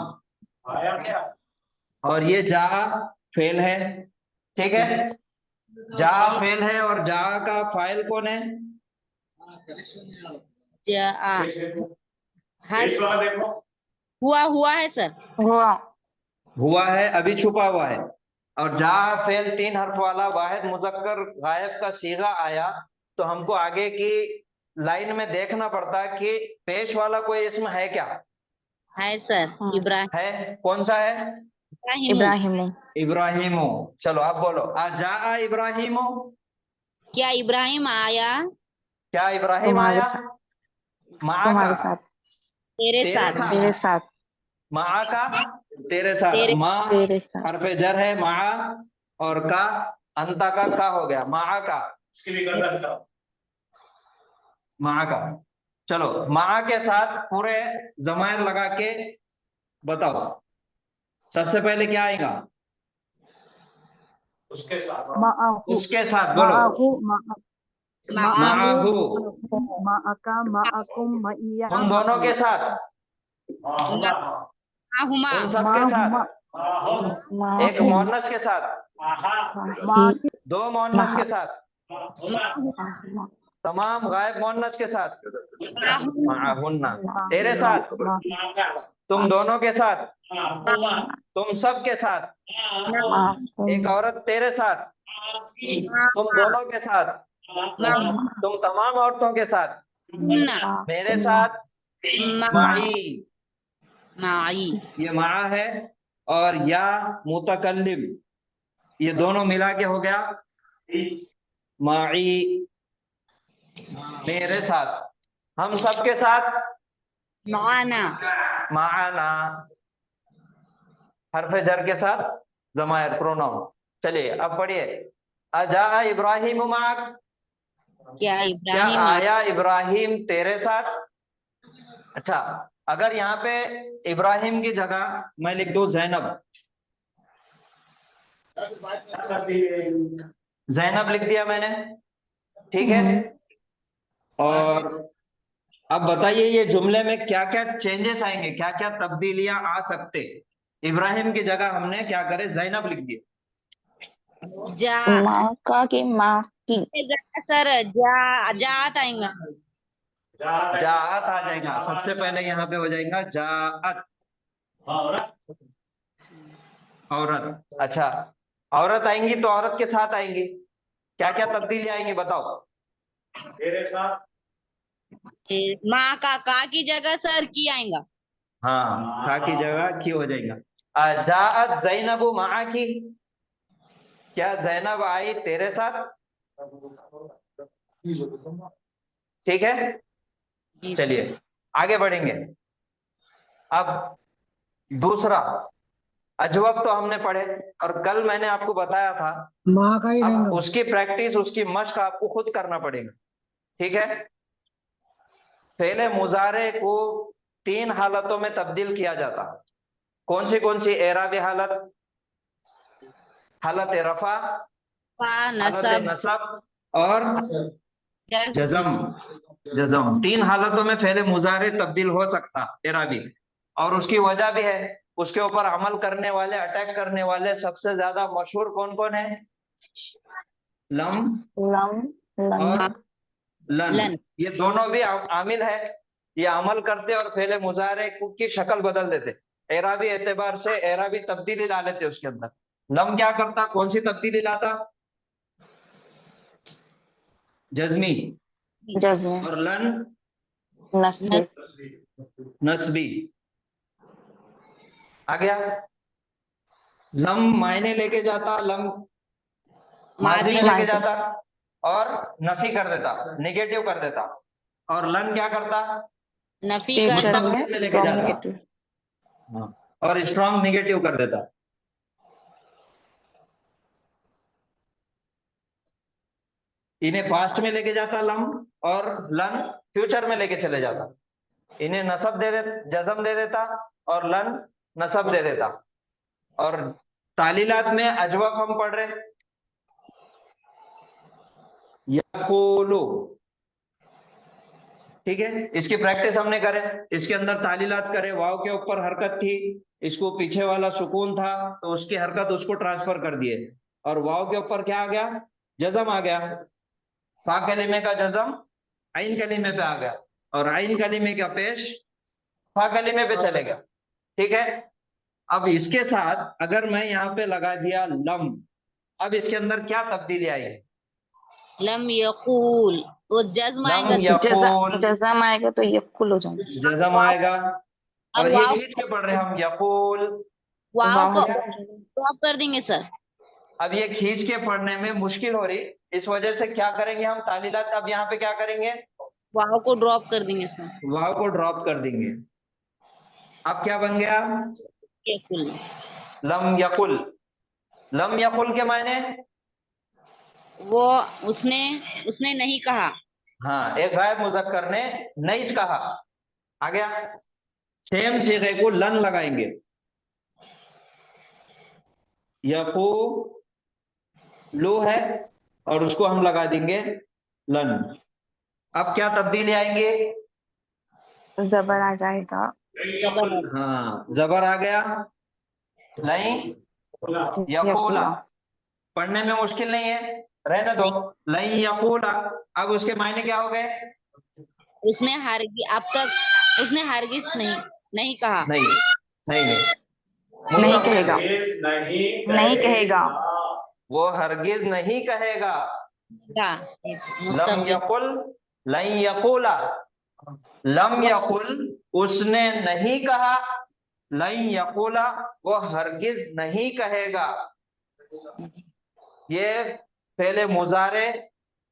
आया क्या? और ये जा फेल है। ठीक है, जा फेल है और जा का फाइल कौन है? जा हर हुआ है सर। हुआ हुआ है, अभी छुपा हुआ है। और जा फेल 3 हर्फ वाला वाहिद मुजक्कर गायब का सीगा आया, तो हमको आगे की लाइन में देखना पड़ता कि पेश वाला कोई इसम है क्या? है सर इब्राहिम है, कौन सा है? इब्राहिम इब्राहिमो। चलो आप बोलो, आजा इब्राहिमो। क्या इब्राहिम आया क्या इब्राहिम तुम्हारे आया? साथ माँ तुम्हारे का साथ तेरे तेरे साथ मेरे साथ। साथ माँ का तेरे साथ। तेरे माँ तेरे साथ हरफ जर है, माँ। और का अंता का हो गया, माँ का। माँ का। चलो, माँ के साथ पूरे जमायर लगा के बताओ। सबसे पहले क्या आएगा? उसके साथ। माअहु उसके साथ बोलो। माअहु माअहु माहू। माअका माअकुम मइया उन दोनों के माअना साथ। हुमा उन सब के माहुमा साथ। एक माहू मोहनस के साथ। माही माकी 2 मोहनस महा के साथ। माहुमा तमाम गायब मोहनस के साथ। माहुन्ना। तेरे माहुमा साथ। तुम दोनों के साथ। तुम सब के साथ। एक माहुमा औरत तेरे साथ। तुम दोनों के साथ। तुम तमाम औरतों के साथ। मेरे माहुमा साथ। माई। माई ये मा है, और या मुतकल्लिम, ये दोनों मिला के हो गया माई। मेरे साथ, हम सब के साथ। माना माना, हरफ जर के साथ जमायर प्रोनाउन। चलिए अब पढ़िए। अजा इब्राहिम माक। क्या क्या इब्राहिम आया इब्राहिम तेरे साथ? अच्छा, अगर यहाँ पे इब्राहिम की जगह मैं लिख दूं जैनब। जैनब लिख दिया मैंने। ठीक है, और अब बताइए ये जुमले में क्या क्या चेंजेस आएंगे, क्या क्या तब्दीलियां आ सकते? इब्राहिम की जगह हमने क्या करे, जैनब लिख दिए। जा माँ का की माँ की सर जा जात आएगा जात आ जाएगा, सबसे पहले यहाँ पे हो जाएगा जात, औरत। अच्छा, औरत आएंगी तो औरत के साथ आएंगी, क्या क्या तब्दीली आएंगी बताओ? तेरे साथ। माँ का की जगह सर की आएगा। हाँ, खा की जगह की हो जाएगा। जात जैनबु माँ की। क्या जैनब आई तेरे साथ? ठीक है, जी चलिए आगे बढ़ेंगे। अब दूसरा अजवब तो हमने पढ़े, और कल मैंने आपको बताया था माँ का ही अब रहेगा। उसकी प्रैक्टिस, उसकी मश्क आपको खुद करना पड़ेगा। ठीक है, पहले मुजारे को 3 हालतों में तब्दील किया जाता। कौन सी एराबी हालत? हालत रफा, हालत नसब नसब, और जज्म जजम। जज़म। 3 हालतों में फेले मुजारे तब्दील हो सकता एराबी, और उसकी वजह भी है। उसके ऊपर अमल करने वाले, अटैक करने वाले सबसे ज्यादा मशहूर कौन कौन है? लम लम और लन लन। लन। ये दोनों भी आमिल है। ये अमल करते और फेले मुजारे की शक्ल बदल देते, एराबी एतबार से एराबी तब्दीली ला लेते उसके अंदर। लम क्या करता, कौन सी तब्दीली लाता? जज्मी। जज्म और लन नस्बी नस्बी। आ गया? लम मायने लेके जाता, लम माजी माजी में में लेके माजी जाता और नफी कर देता, निगेटिव कर देता। और लन क्या करता? नफी फ्यूचर करता। मुस्तकबिल में में लेके स्ट्रॉन्ग जाता। नेगेटिव हाँ, और स्ट्रॉन्ग निगेटिव कर देता। इन्हें पास्ट में लेके जाता लम, और लन फ्यूचर में लेके चले जाता। इन्हें नसब दे दे, जज़म दे देता, और लन नसब दे देता। और तालीलात में अजवाब हम पढ़ रहे, यकूलु, ठीक है। इसकी प्रैक्टिस हमने करे, इसके अंदर तालीलात करे। वाव के ऊपर हरकत थी, इसको पीछे वाला सुकून था, तो उसकी हरकत उसको ट्रांसफर कर दिए, और वाव के ऊपर क्या आ गया? जज़म आ गया। फा कलीमे का जज़म आइन कलीमे पे आ गया, और आइन कलीमे का पेश फा कलीमे पे चले गया, ठीक है। अब इसके साथ अगर मैं यहाँ पे लगा दिया लम, अब इसके अंदर क्या तब्दीली आई? लम यकूल, वो जज्म लम आएगा सर। यकूल, जज़म आएगा तो यकुल हो जाएगा। जज़म आएगा। और और ये वाव, खींच के पढ़ रहे हैं हम, यकूल। वाव वाव को हटा ड्रॉप कर देंगे सर। अब ये खींच के पढ़ने में मुश्किल हो रही, इस वजह से क्या करेंगे हम तालीलात, अब यहाँ पे क्या करेंगे? वाव को ड्रॉप कर देंगे सर। वाव को ड्रॉप कर देंगे। अब क्या बन गया? यकुल। लम यकुल। लम यकुल के मायने? वो उसने उसने नहीं कहा। हाँ, एक गायब मुजक्कर ने नहीं कहा। आ गया? सेम सीगे को लन लगाएंगे, यकू लो है, और उसको हम लगा देंगे लन। अब क्या तब्दीली आएंगे? जबर आ जाएगा। जबर है। हाँ, जबर आ गया। नहीं यकूला, यकुला पढ़ने में मुश्किल नहीं है, रहने दो। नहीं, नहीं यकूला। अब उसके मायने क्या हो गए? उसने हरगिज, अब तक उसने हरगिज नहीं कहा। नहीं नहीं नहीं, नहीं मुस्तकबिल। कहेगा। नहीं कहेगा। वो हरगिज नहीं कहेगा। जी, लम मुस्तकबिल। यकुल लन यकूला। लम यकुल उसने नहीं कहा, लन यकूला वो हरगिज नहीं कहेगा। ये पहले मुजारे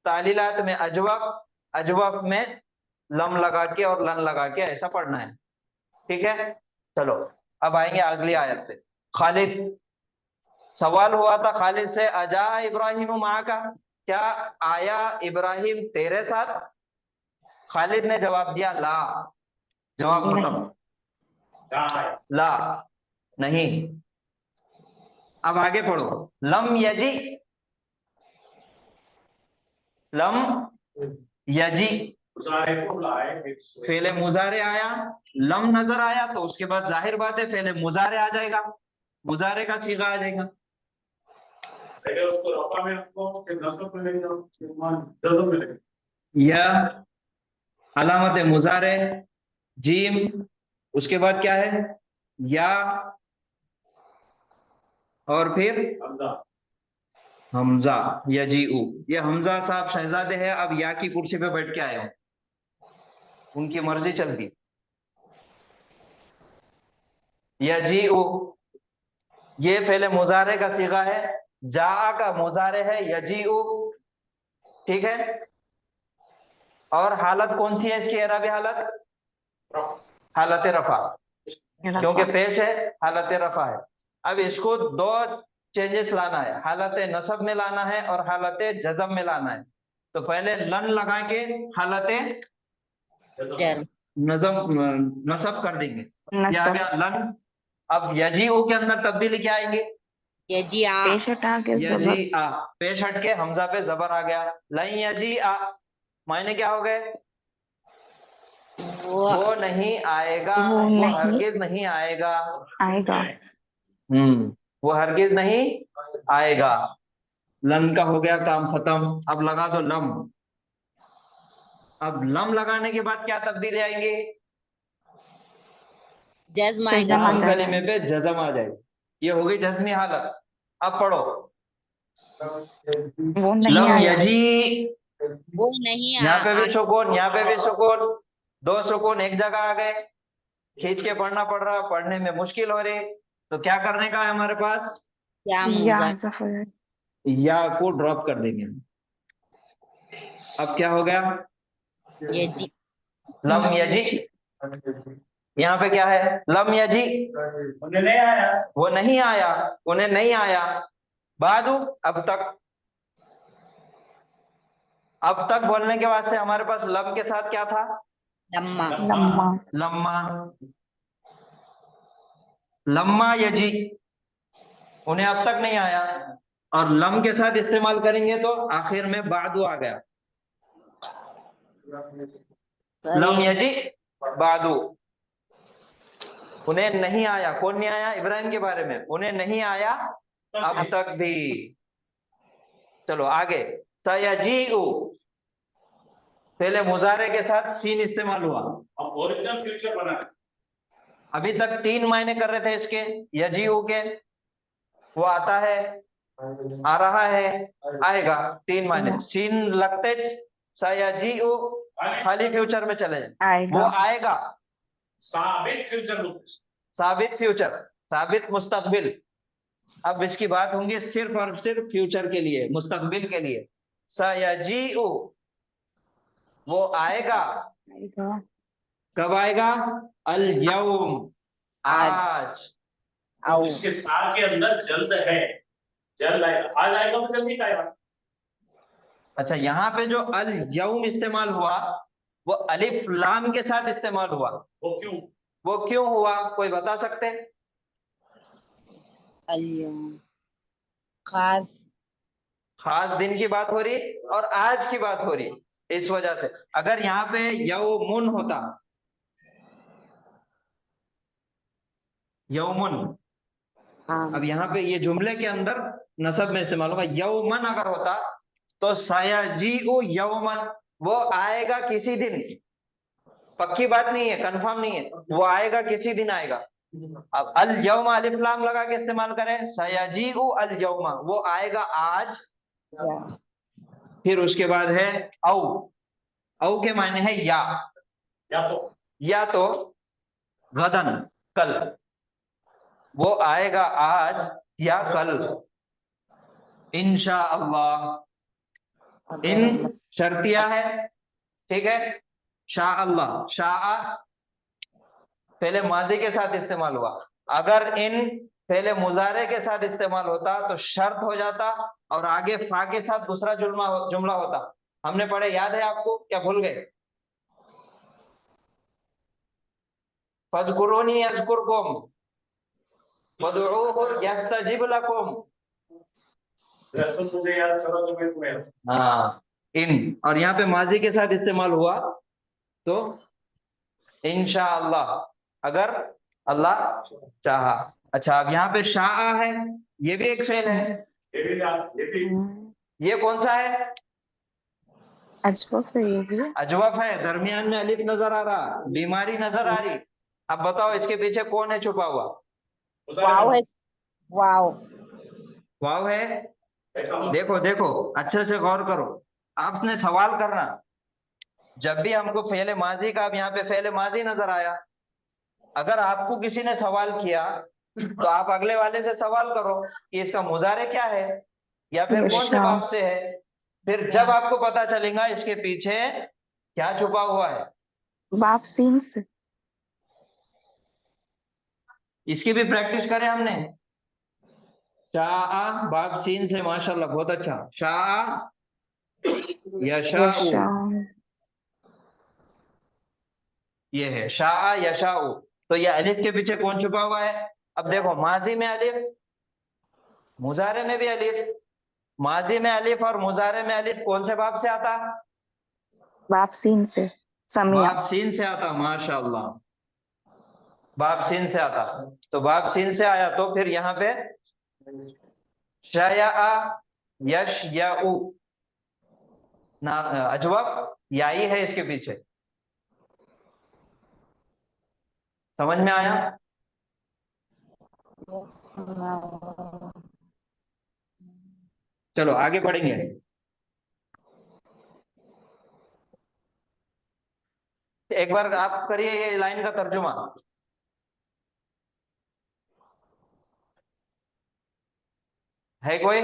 तालीलात में अजवब, अजवब में लम लगा के और लन लगा के ऐसा पढ़ना है, ठीक है। चलो अब आएंगे अगली आयत पे। खालिद, सवाल हुआ था खालिद से, अजा इब्राहिम माँ का, क्या आया इब्राहिम तेरे साथ? खालिद ने जवाब दिया ला। जवाब नहीं खत्म, ला नहीं। अब आगे पढ़ो। लम यजी, लम यजी फेले मुजारे आया, लम नजर आया तो उसके बाद जाहिर बात है फेले मुजारे आ जाएगा, मुजारे का सीगा आ जाएगा। उसको रफा में रखो, फिर नस्ब में लेके जाओ, फिर जज़म में लेके जाओ। यह अलामत मुजारे, जीम, उसके बाद क्या है? या, और फिर हमजा। हमजा, यजीउ। ये हमजा साहब शहजादे हैं, अब या की कुर्सी पे बैठ के आए हो, उनकी मर्जी चलती। यजीउ ये पहले मुजारे का सीगा है, जा का मुजारे है यजीउ, ठीक है। और हालत कौन सी है इसकी एराबी हालत? हालत रफा, क्योंकि पेश है, हालत रफा है। अब इसको दो चेंजेस लाना है, हालत नसब में लाना है और हालत जज़म में लाना है। तो पहले लन लगा के हालत जर नजम नसब कर देंगे, ये आ नसब गया लन। अब यजीउ के अंदर तब्दीली क्या आएंगे? यजी आ, पेश हटा के जबर यजी आ, पेश हट के हमजा पे जबर आ गया। लन यजी आ, मायने क्या हो गए? वो नहीं आएगा, वो वो नहीं हरगिज नहीं आएगा। आएगा। वो हरगिज नहीं आएगा। लन का हो गया काम खत्म। अब लगा दो लम। अब लम लगाने के बाद क्या तब्दीली आएंगे? जज्म आएगा जज्म आ लाम सर। जाएगा। कलीमे पे जज्म आ जाएगी। ये हो गई जज्मी हालत। अब पढ़ो। वो नहीं लम आया। यजी। वो नहीं यहाँ पे आ, भी सुकून, यहाँ पे भी सुकून। दो सुकून एक जगह आ गए। खींच के पढ़ना पड़ रहा, पढ़ने में मुश्किल हो रही। तो क्या करने का है हमारे पास? क्या या मुजा जफर। या को ड्रॉप कर देंगे। अब क्या हो गया? ये जी लम यजी। यहाँ पे क्या है? Lump Yeezy. उन्हें नहीं आया, वो नहीं आया, उन्हें नहीं आया। बादू, अब तक। अब तक बोलने के वास्ते हमारे पास लम के साथ क्या था? लम्मा लम्मा। लम्मा। लम्मा यजी, उन्हें अब तक नहीं आया। और लम के साथ इस्तेमाल करेंगे तो आखिर में बादू आ गया। लम सही यजी बादू। उन्हें नहीं आया। कौन नहीं आया? इब्राहिम के बारे में। उन्हें नहीं आया अब तक भी। चलो आगे। सयजीउ, पहले मुजारे के साथ सीन इस्तेमाल हुआ। ओरिजिनल फ्यूचर बना। अभी तक 3 मायने कर रहे थे इसके, यजीउ के। वो आता है, आ रहा है, आएगा। 3 मायने। सीन लगते सयजीउ खाली फ्यूचर में चले जाए। आएगा। वो आएगा। साबित फ्यूचर। साबित फ्यूचर, साबित मुस्तकबिल। अब इसकी बात होंगी सिर्फ और सिर्फ फ्यूचर के लिए, मुस्तकबिल के लिए। सयजीउ, वो आएगा। आएगा। कब आएगा? अल यौम, आज। आओ इसके सार के अंदर जल्द है। जल्द आएगा, आज आएगा तो जल्दी आएगा। अच्छा, यहाँ पे जो अल यौम इस्तेमाल हुआ, वो अलिफ लाम के साथ इस्तेमाल हुआ। वो क्यों? वो क्यों हुआ, कोई बता सकते हैं? अलियम खास खास दिन की बात हो रही और आज की बात हो रही, इस वजह से। अगर यहाँ पे यौमुन होता, यौमुन, हाँ अब यहाँ पे ये जुमले के अंदर नसब में इस्तेमाल होगा। यौमन अगर होता तो सयजीउ यौमन, वो आएगा किसी दिन। पक्की बात नहीं है, कंफर्म नहीं है, वो आएगा किसी दिन आएगा। अब अल यौमा अलिफ लाम लगा के इस्तेमाल करें, सयजीउ अल यौमा, वो आएगा आज। या फिर उसके बाद है औ के मायने है या तो गदन, कल। वो आएगा आज या कल, इंशा अल्लाह। इन शर्तिया है, ठीक है। शाह अल्लाह, शाह पहले माजी के साथ इस्तेमाल हुआ। अगर इन पहले मुजारे के साथ इस्तेमाल होता तो शर्त हो जाता और आगे फा के साथ दूसरा जुमला होता। हमने पढ़े, याद है आपको? क्या भूल गए? फज़कुरूनी यज़कुरकुम वदऊहु यस्तजिब लकुम। मुझे याद करो तो मैं तुम्हें। हाँ, इन और यहाँ पे माजी के साथ इस्तेमाल हुआ तो इंशाअल्लाह, अगर अल्लाह चाहा। अच्छा, अब यहाँ पे शाह है, ये भी एक फेल है। ये कौन सा है? अजवफ है ये भी। अजवफ है, दरमियान में अलिफ नजर आ रहा, बीमारी नजर आ रही। अब बताओ इसके पीछे कौन है छुपा हुआ? वाव है वाव वाव है। देखो देखो, अच्छे से गौर करो। आपने सवाल करना, जब भी हमको फेले माजी का, अब यहाँ पे फेले माजी नजर आया, अगर आपको किसी ने सवाल किया तो आप अगले वाले से सवाल करो कि इसका मुजारे क्या है या फिर कौन से यशा। बाब से है। फिर जब आपको पता चलेगा इसके पीछे क्या छुपा हुआ है। बाप सीन से। इसकी भी प्रैक्टिस करें हमने। शाह बाब सीन से, माशाल्लाह, बहुत अच्छा। शाह यशाउ, यशा। ये है शाह यशाउ। तो ये अलिफ के पीछे कौन छुपा हुआ है? अब देखो, माजी में अलिफ, मुजारे में भी अलिफ। माजी में अलिफ और मुजारे में अलिफ कौन से बाब से आता? बाप सीन से। समिया। बाप सीन से आता, माशाअल्लाह, बाप सीन से आता। तो बाप सीन से आया तो फिर यहाँ पे शया, यश या उ ना, अजवाब याई है इसके पीछे। समझ में आया? चलो आगे बढ़ेंगे। एक बार आप करिए ये लाइन का तर्जुमा। है कोई?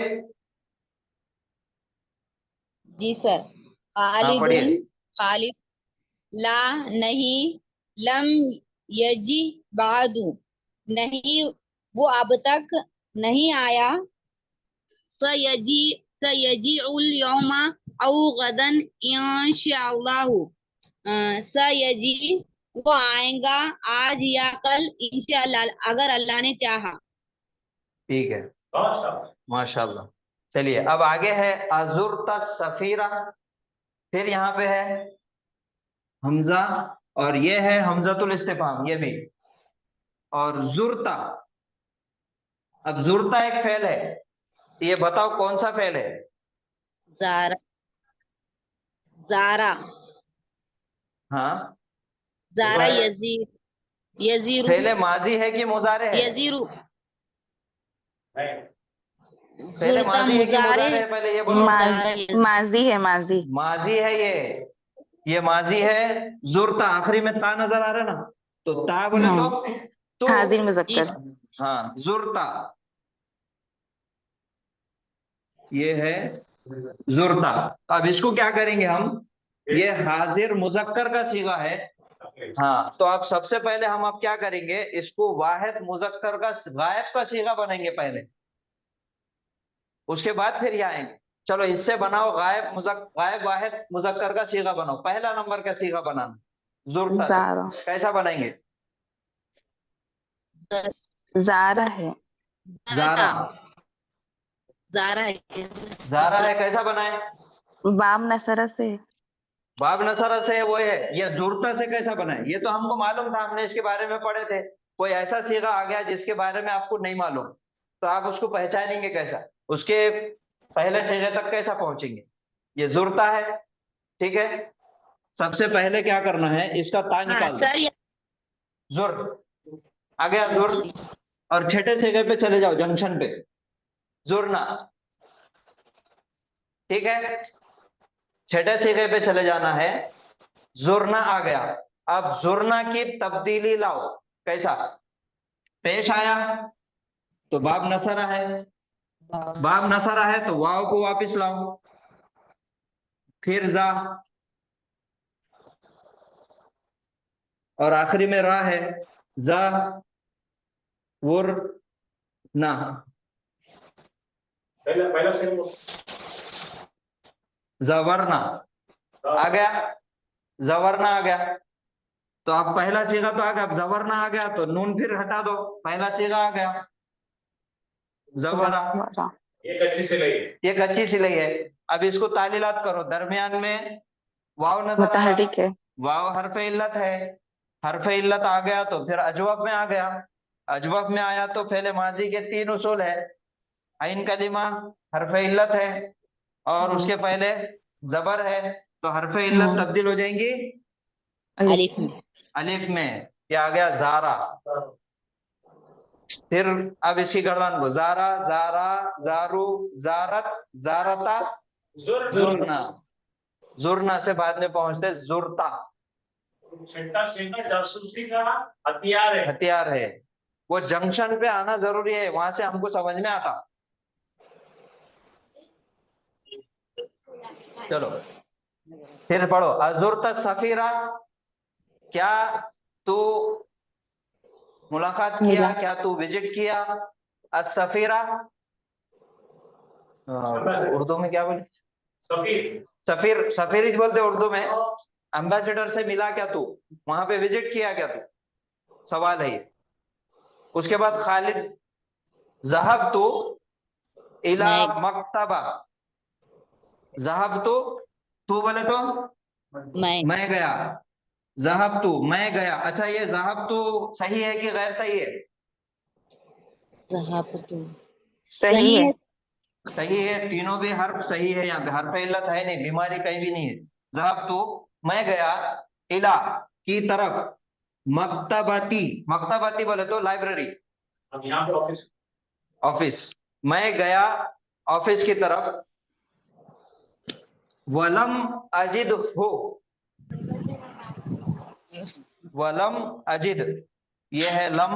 जी सर। हाँ खालिदुन, पढ़िए। खालिद, ला नहीं, लम यजी बादू, नहीं वो अब तक नहीं आया, सयजी, सयजी उल यौमा औ गदन इंशाअल्लाहु, सयजी वो आएगा आज या कल इंशाअल्लाह अगर अल्लाह ने चाहा। ठीक है, माशाल्लाह। चलिए अब आगे है अजुरता सफीरा। फिर यहाँ पे है हमजा, और ये है हमजातुल इस्तिफाम, ये भी। और जुरता, अब जुरता एक फेल है, ये बताओ कौन सा फेल है? जारा, जारा, हाँ, जारा यजीर, यजीरू, फेले माजी है कि मुजारे है? यजीरू, फेले जुरता माजी है कि मुजारे, मुजारे है, पहले ये बोलो। माजी है, माजी। माजी है ये माजी है। जुरता आखिरी में ता नजर आ रहा है ना, तो ता बोले तो हाजिर जी मुजक्कर। हाँ जुरता, ये है जुरता। अब इसको क्या करेंगे हम, ये हाजिर मुजक्कर का सीगा है। हाँ, तो अब सबसे पहले हम अब क्या करेंगे, इसको वाहिद मुजक्कर का गायब का सीगा बनेंगे पहले, उसके बाद फिर ये आएंगे। चलो इससे बनाओ, गायब वाहिद मुजक्कर का सीगा बनाओ, पहला नंबर का सीगा बनाना जुरता जारा, से। कैसा बनाएंगे? जारा है। जारा, जारा है, जारा है, कैसा बनाए? बाम नसरा से। बाब नसरा से वो है। ये जुरता से कैसा बनाए? ये तो हमको मालूम था, हमने इसके बारे में पढ़े थे। कोई ऐसा सीगा आ गया जिसके बारे में आपको नहीं मालूम, तो आप उसको पहचानेंगे कैसा? उसके पहले सीगे तक कैसा पहुंचेंगे? ये जुरता है, ठीक है। सबसे पहले क्या करना है, इसका ता हाँ निकाल दो। सर। जुर आ गया, जुर। और छठे सीगे पे चले जाओ, जंक्शन पे, जुरना, ठीक है। छठे सीगे पे चले जाना है, जुरना आ गया। अब जुरना की तब्दीली लाओ, कैसा? पेश आया तो बाब नसरा है, बाब नसरा है तो वाव को वापस लाओ, फिर जा, और आखिरी में रा है, जा वुर ना। पहला जवरना आ गया, जवरना आ गया। तो अब पहला सीगा तो आ गया, अब जवरना आ गया तो नून फिर हटा दो, पहला सीगा आ गया जवरा। एक अच्छी सिलाई है, एक अच्छी सिलाई है। अब इसको तालीलात करो, दरमियान में वाव नजर आया, मुतहरिक है। वाव हरफ इल्लत है, हरफ इल्लत आ गया तो फिर अजवब में आ गया, अजवब में आया तो पहले माजी के 3 उसूल है, आइन कलिमा हरफ इल्लत है, और उसके पहले जबर है, तो हरफ इल्लत तब्दील हो जाएंगी अलिफ में। अलिफ में। क्या आ गया? जारा। फिर अब इसकी गर्दन को, जारा, जारा, जारू, जारत, जारता, जुरना। जुरना से बाद में पहुंचते जुरता। छठा सीगा जासूसी का हथियार है, हथियार है। वो जंक्शन पे आना जरूरी है, वहां से हमको समझ में आता। चलो फिर पढ़ो, अजुरता सफीरा, क्या तू मुलाकात किया, मिला। क्या तू विजिट किया? असफीरा उर्दू में क्या बोले? सफीर, सफीर, सफीर बोलते उर्दू में। एम्बेसडर से मिला क्या तू, वहां पे विजिट किया क्या तू? सवाल है ये। उसके बाद खालिद, जहब तू इला मक्तबा, जहब तू, तू बोले तो मैं मैं गया, ज़हबतु मैं गया। अच्छा, ये ज़हबतु सही है कि गैर सही है? ज़हबतु सही है। सही है, तीनों भी हर्फ सही है। यहाँ पे हर्फ इल्लत है नहीं, बीमारी कहीं भी नहीं है। ज़हबतु मैं गया, इला की तरफ, मक्तबती, मक्तबती बोले तो लाइब्रेरी, अब यहाँ पे ऑफिस। ऑफिस, मैं गया ऑफिस की तरफ। वलम अजिद हो, वलम अजिद, ये है लम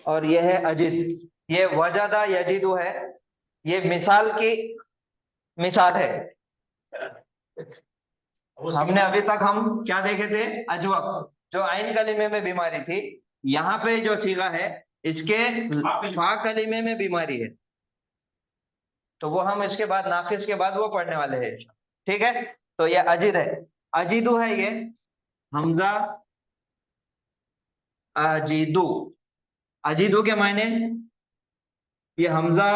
और ये है अजिद। ये वजदा यजिदु है, ये मिसाल की मिसाल है। हमने अभी तक हम क्या देखे थे? अजवक, जो आइन कलीमे में बीमारी थी। यहाँ पे जो सीगा है इसके फा कलीमे में बीमारी है, तो वो हम इसके बाद नाफिस के बाद वो पढ़ने वाले हैं। ठीक है, तो ये अजिद है, अजीदु है ये, हमजा अजीदु। अजीदु के मायने, ये हमजा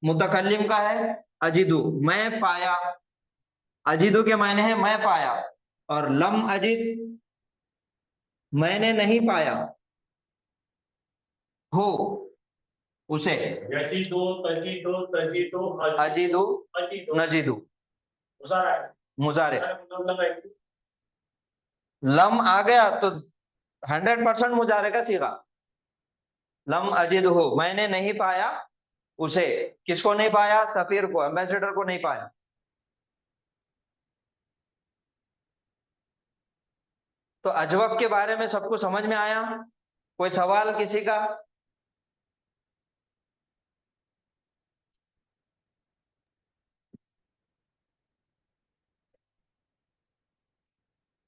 मुतकल्लिम का है, अजीदु मैं पाया। अजीदु के मायने है मैं पाया, और लम अजिद मैंने नहीं पाया हो उसे। यजीदो, तजीदो, तजीदो, अजीदु अजीदो, नजीदु, मुजारा है। मुजारे। मतलब है कि लम आ गया तो 100% मुजारे का सीगा। लम अजिद हो, मैंने नहीं पाया उसे। किसको नहीं पाया? सफीर को, एम्बेसडर को नहीं पाया। तो अजवब के बारे में सबको समझ में आया? कोई सवाल किसी का?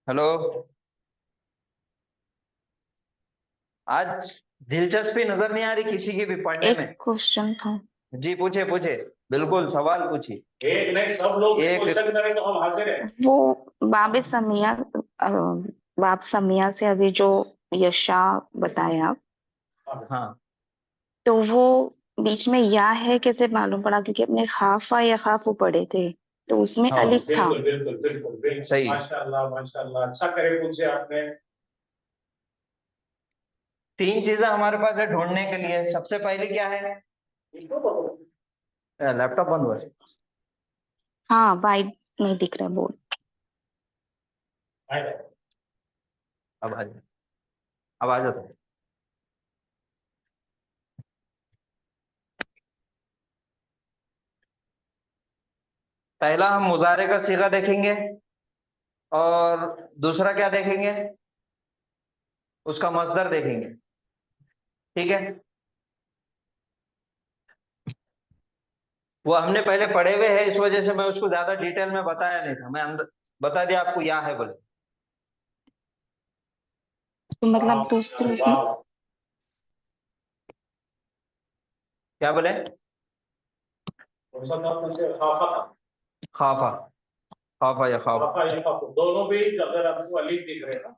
हेलो, आज दिलचस्पी नजर नहीं आ रही किसी की भी पढ़ने एक में? क्वेश्चन था। जी पूछे पूछे, बिल्कुल सवाल पूछिए। एक नहीं, सब लोग एक क्वेश्चन करें तो हम हाजिर हैं। वो बाब समिया, बाब समिया से अभी जो यशा बताया, हाँ, तो वो बीच में या है कैसे मालूम पड़ा? क्योंकि अपने खाफा या खाफू पढ़े थे, तो उसमें हाँ, अलिफ था। बिल्कुल बिल्कुल बिल्कुल बिल्कुल, सही। माशाल्लाह माशाल्लाह, अच्छा करे पूछे आपने। तीन चीजें हमारे पास है ढूंढने के लिए। सबसे पहले क्या है? लैपटॉप बंद हुआ है। हाँ, वाइट नहीं दिख रहा बोर्ड। अब आ जाओ, अब आ जाओ। पहला हम मुजारे का सीगा देखेंगे, और दूसरा क्या देखेंगे? उसका मस्दर देखेंगे। ठीक है, वो हमने पहले पढ़े हुए हैं, इस वजह से मैं उसको ज्यादा डिटेल में बताया नहीं था। मैं अंदर बता दिया आपको, या है बोले। तो मतलब दूसरे उसमें क्या बोले? खाफा, खाफा या खाफ। दोनों भी अगर आपको अलीफ दिख रहे हैं ना,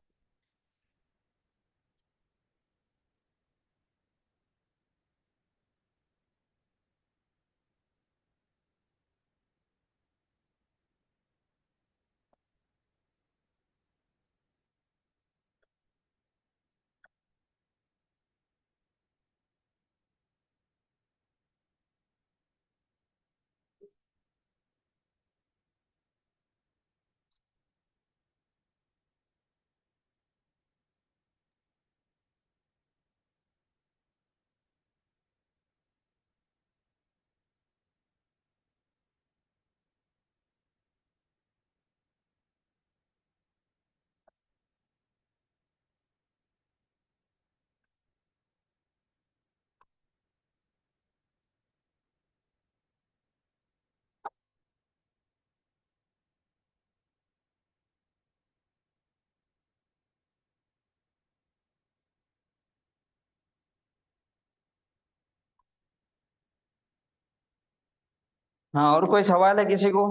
हाँ, और कोई सवाल है किसी को?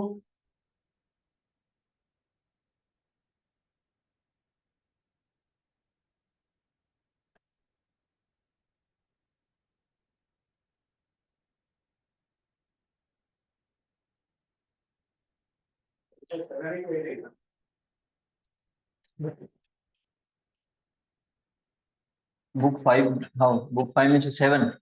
बुक 5, हाँ बुक 5 में से 7।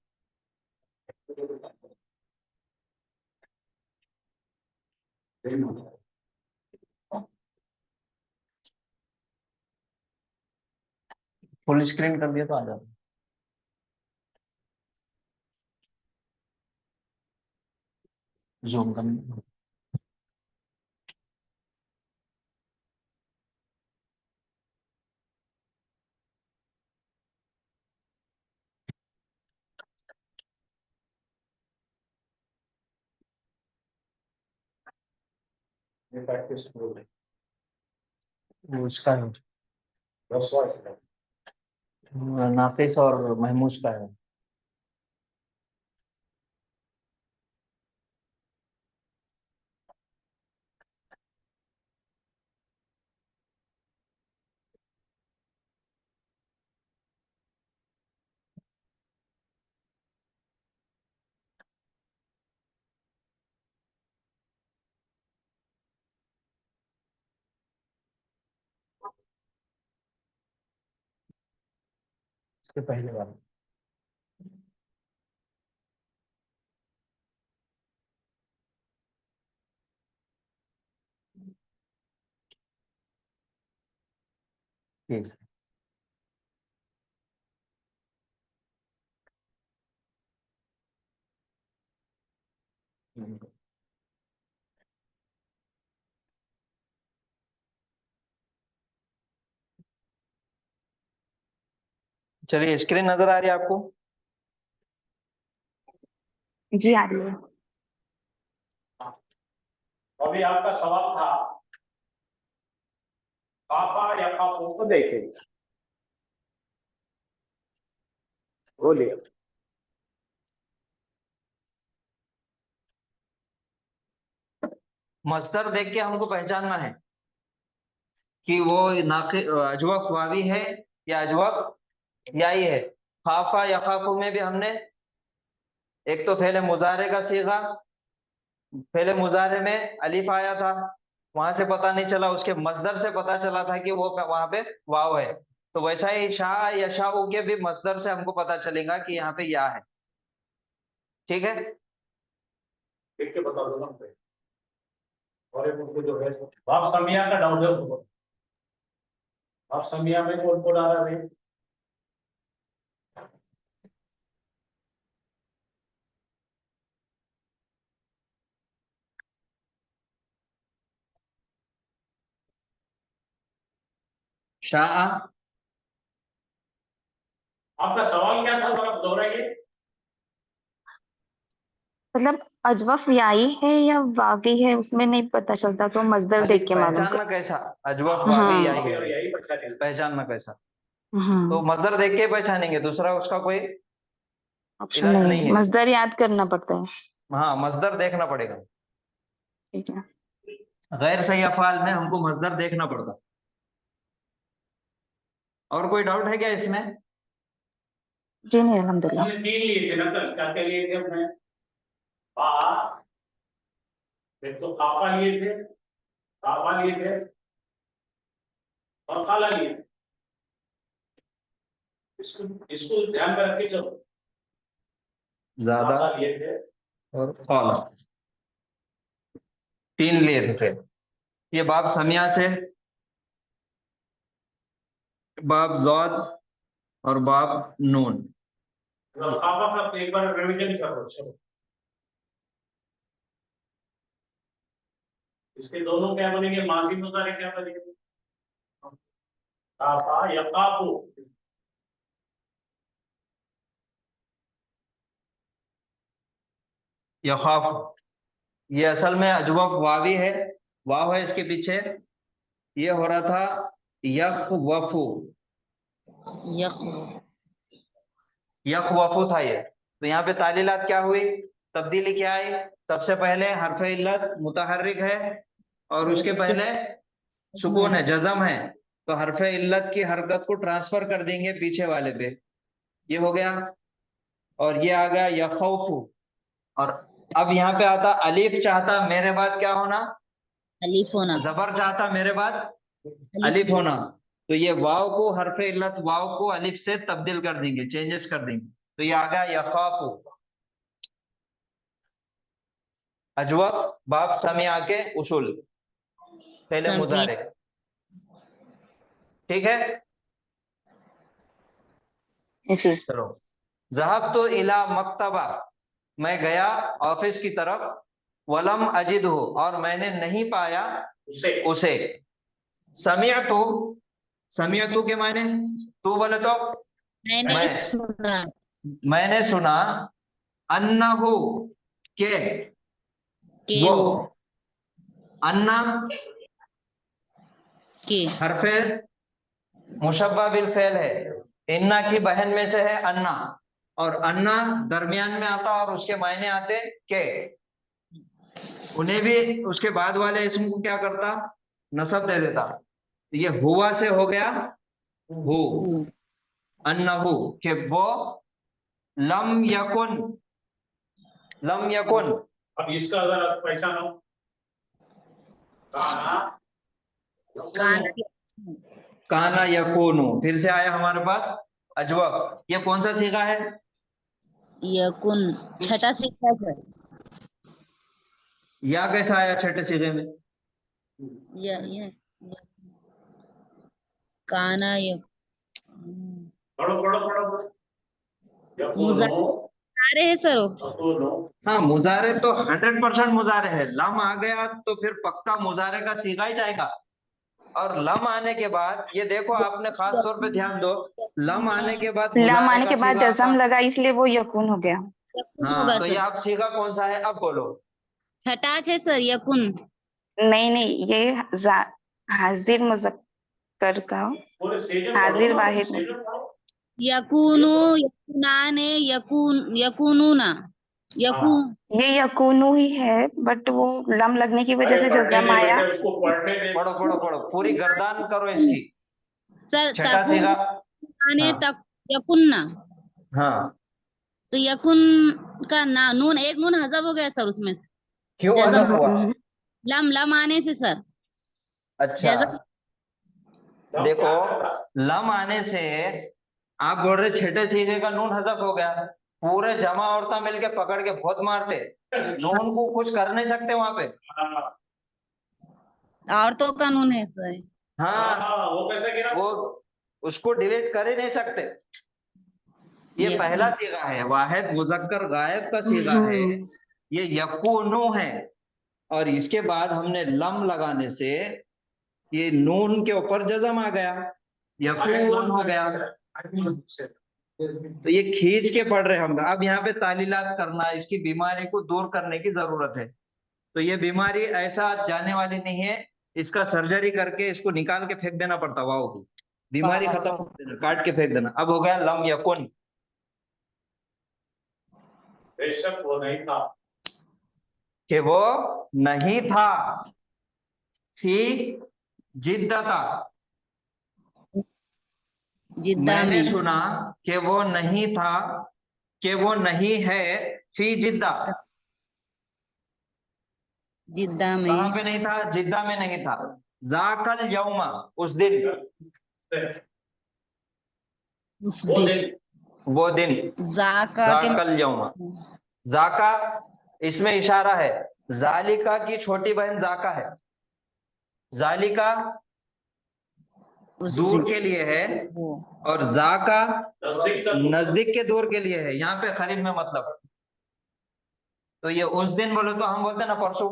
फुल स्क्रीन कर दिया तो आ जाता। जूम करना। वो उसका है, नाफिस और महमूज का है। इसके पहले वाला। ठीक है। चलिए, स्क्रीन नजर आ रही है आपको? जी आ रही है। अभी आपका सवाल था काफा या काफू को देखेंगे, बोलिए। मस्दर देख के हमको पहचानना है कि वो अजवफ वावी है या अजवफ याई है। खाफा या खाफू में भी हमने एक तो पहले मुजारे का सीगा, पहले मुजारे में अलिफ आया था, वहां से पता नहीं चला, उसके मस्दर से पता चला था कि वो वहां पे वाव है। तो वैसा ही शाह या शाह के भी मस्दर से हमको पता चलेगा कि यहाँ पे या है। ठीक है। देख के बता दो ना मुझे। और एक मुझको जो है बाप समिया का डाउट है उसको। बाप समिया में कौन कौन आ रहा है भाई? शाह, आपका सवाल क्या था जरा दोहराइए। मतलब अजवफ याई है या वावी है उसमें नहीं पता चलता, तो मजदर खाली देख के मालूम कर। पहचानना कैसा, अजवफ वावी हाँ। आई अभी है, और यही बच्चा है। पहचानना कैसा? तो हाँ, मजदर देख के पहचानेंगे, दूसरा उसका कोई ऑप्शन इलाज नहीं नहीं है, है। मजदर याद करना पड़ता है। हाँ, मजदर देखना पड़ेगा। ठीक है। गैर सही अफआल में हमको मजदर देखना पड़ता। और कोई डाउट है क्या इसमें? जी नहीं, अल्हम्दुलिल्लाह। हमने 3 लिए थे ना कल, क्या क्या लिए थे हमने? बा, एक तो काफा लिए थे, काफा लिए थे और काला लिए थे। इसको इसको ध्यान में रख के चलो। ज्यादा ज्यादा लिए थे। और कौला, 3 लिए थे फिर। ये बाब समिया से, बाब जौद और बाब नून। काफा का एक बार रिवीजन करो चलो। इसके दोनों क्या बनेंगे? माजी मुजारे क्या बनेंगे? काफा या काफू। यखाफ, ये असल में अजवफ वावी है, वाव है इसके पीछे। ये हो रहा था यख वफू, यक यख वफू था ये। तो यहाँ पे तालीलात क्या हुई, तब्दीली क्या आई? सबसे पहले हरफ इल्लत मुतहर्रिक है और उसके पहले सुकून है, जज़म है। तो हरफ इल्लत की हरकत को ट्रांसफर कर देंगे पीछे वाले पे, ये हो गया। और ये आ गया यखौफू। और अब यहाँ पे आता अलीफ, चाहता मेरे बाद क्या होना? अलीफ होना, जबर चाहता मेरे बाद अलीफ अलिफ होना। तो ये वाव को हरफ इल्लत वाव को अलिफ से तब्दील कर देंगे, चेंजेस कर देंगे। तो ये आ गया यखाफु, अजवब बाब समिया के उसूल, पहले समिया। मुजारे। ठीक है, जी। चलो। ज़हब तो इला मक्तबा, मैं गया ऑफिस की तरफ। वलम अजिद हो, और मैंने नहीं पाया उसे। समिअतु, समिअतु के मायने, तू बोले तो मैंने मैं, सुना मैंने सुना। अन्नहु, के कि वो, वो अन्ना कि हरफे मुशब्बा बिल फेल है, इन्ना की बहन में से है अन्ना, और अन्ना दरमियान में आता और उसके मायने आते के। उन्हें भी उसके बाद वाले इसम को क्या करता, नसब दे देता। तो ये हुआ से हो गया हु, अन्नहु, के वो। लम यकुन, लम यकुन, अब इसका अगर आप पहचानो, काना काना यकुनु, फिर से आया हमारे पास अजवब। ये कौन सा सीगा है? यकुन, छठा सीखा सर। या कैसा आया छठे सीगे में? य काना पढ़ो पढ़ो पढ़ो पढ़ो। मुजारे है सर वो। हाँ, मुजारे तो 100% मुजारे है। लम आ गया तो फिर पक्का मुजारे का सीगा ही जाएगा। और लम आने के बाद ये देखो, आपने खास तौर पे ध्यान दो, लम आने के बाद लम मुजारे आने का के बाद सीगा जज़म आता। लगा, इसलिए वो यकून हो गया। यकुन हाँ, होगा तो ये सर। आप सीगा कौन सा है अब बोलो। छठा है सर यकुन। नहीं नहीं, ये हाजिर मुज़क्कर का, हाजिर वाहिद मुज़क्कर। यकुनु, यकुनाने, यकुनुना, यकुन। ये यकूनू ही है, बट वो लम लगने की वजह से जज़म आया। पढ़ो पढ़ो पढ़ो, पूरी गर्दान करो इसकी। सर छठा तकुन सीगा, आने हाँ तक यकुन्ना। हाँ। तो यकुन का ना नून, एक नून हजब हो गया सर उसमें से। क्यों जज़म अलग हुआ? लम आने से सर। अच्छा, जज़म देखो, लम आने से आप बोल रहे छठे सीगे का नून हजफ हो गया। पूरे जमा औरता मिलके पकड़ के बहुत मारते, नून को कुछ कर नहीं सकते वहां पे। औरतों का नून है सर। हाँ, वो कैसे गिरा? वो उसको डिलीट कर ही नहीं सकते। ये यकुन। पहला सीगा है, वाहिद मुजक्कर गायब का सीगा है। ये यकूनु है, और इसके बाद हमने लम लगाने से ये नून के ऊपर जज़म आ गया, यकून हो गया। तो ये खींच के पढ़ रहे हम। अब यहाँ पे तालीलात करना, इसकी बीमारी को दूर करने की जरूरत है। तो ये बीमारी ऐसा जाने वाली नहीं है, इसका सर्जरी करके इसको निकाल के फेंक देना पड़ता। वाओ की बीमारी खत्म कर देना, काट के फेंक देना। अब हो गया लम यकुन, बेशक वो नहीं था, कि वो नहीं था। फी जिद्दता, जिद्दा मैंने में। सुना कि वो नहीं था, कि वो नहीं है। फी जिद्दा, जिद्दा कहाँ में। पे नहीं था? जिद्दा में नहीं था। जाकल यौमा, उस दिन, उस वो दिन। दिन, वो दिन। जाका के जाकल यौमा, जाका इसमें इशारा है। जालिका की छोटी बहन जाका है। जालिका उस दूर दिन के लिए है, वो और जाका नजदीक का दूर। नजदीक के दूर के लिए है। यहाँ पे करीब में मतलब। तो ये उस दिन बोलो तो हम बोलते ना परसों,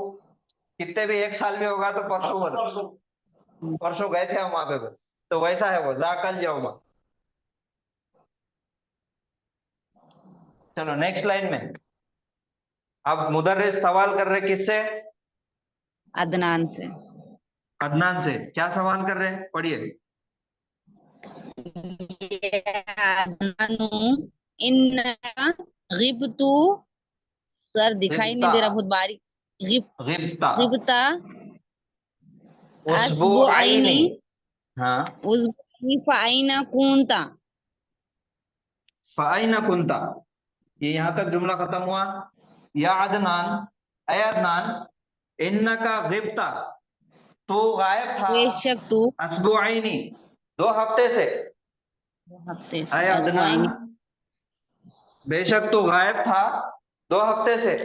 कितने भी एक साल में होगा तो परसों बोलो, परसों गए थे हम वहां पे। तो वैसा है वो जाकल यौमा। चलो नेक्स्ट लाइन में। अब मुदर्रिस सवाल कर रहे किससे? अदनान से। अदनान से। क्या सवाल कर रहे हैं, पढ़िए। अदनानु इन्ना गिब्तु। सर दिखाई नहीं गिब्ता, दे रहा, बहुत बारीक। गिब गिब्ता, गिब्ता उसबुआइनी। अस्बुआइनी। हाँ, उस्बुआइनी फाइना कूंता। फाइना कुंता। ये यहां तक जुमला खत्म हुआ। या अदनान, ए अदनान, इन्नका गिब्ता, तो गायब था। बेशक तू अस्बुआइनी, 2 हफ्ते से। 2 हफ्ते से अरे आज वो आएंगे। अदनान, बेशक तू गायब था 2 हफ्ते से।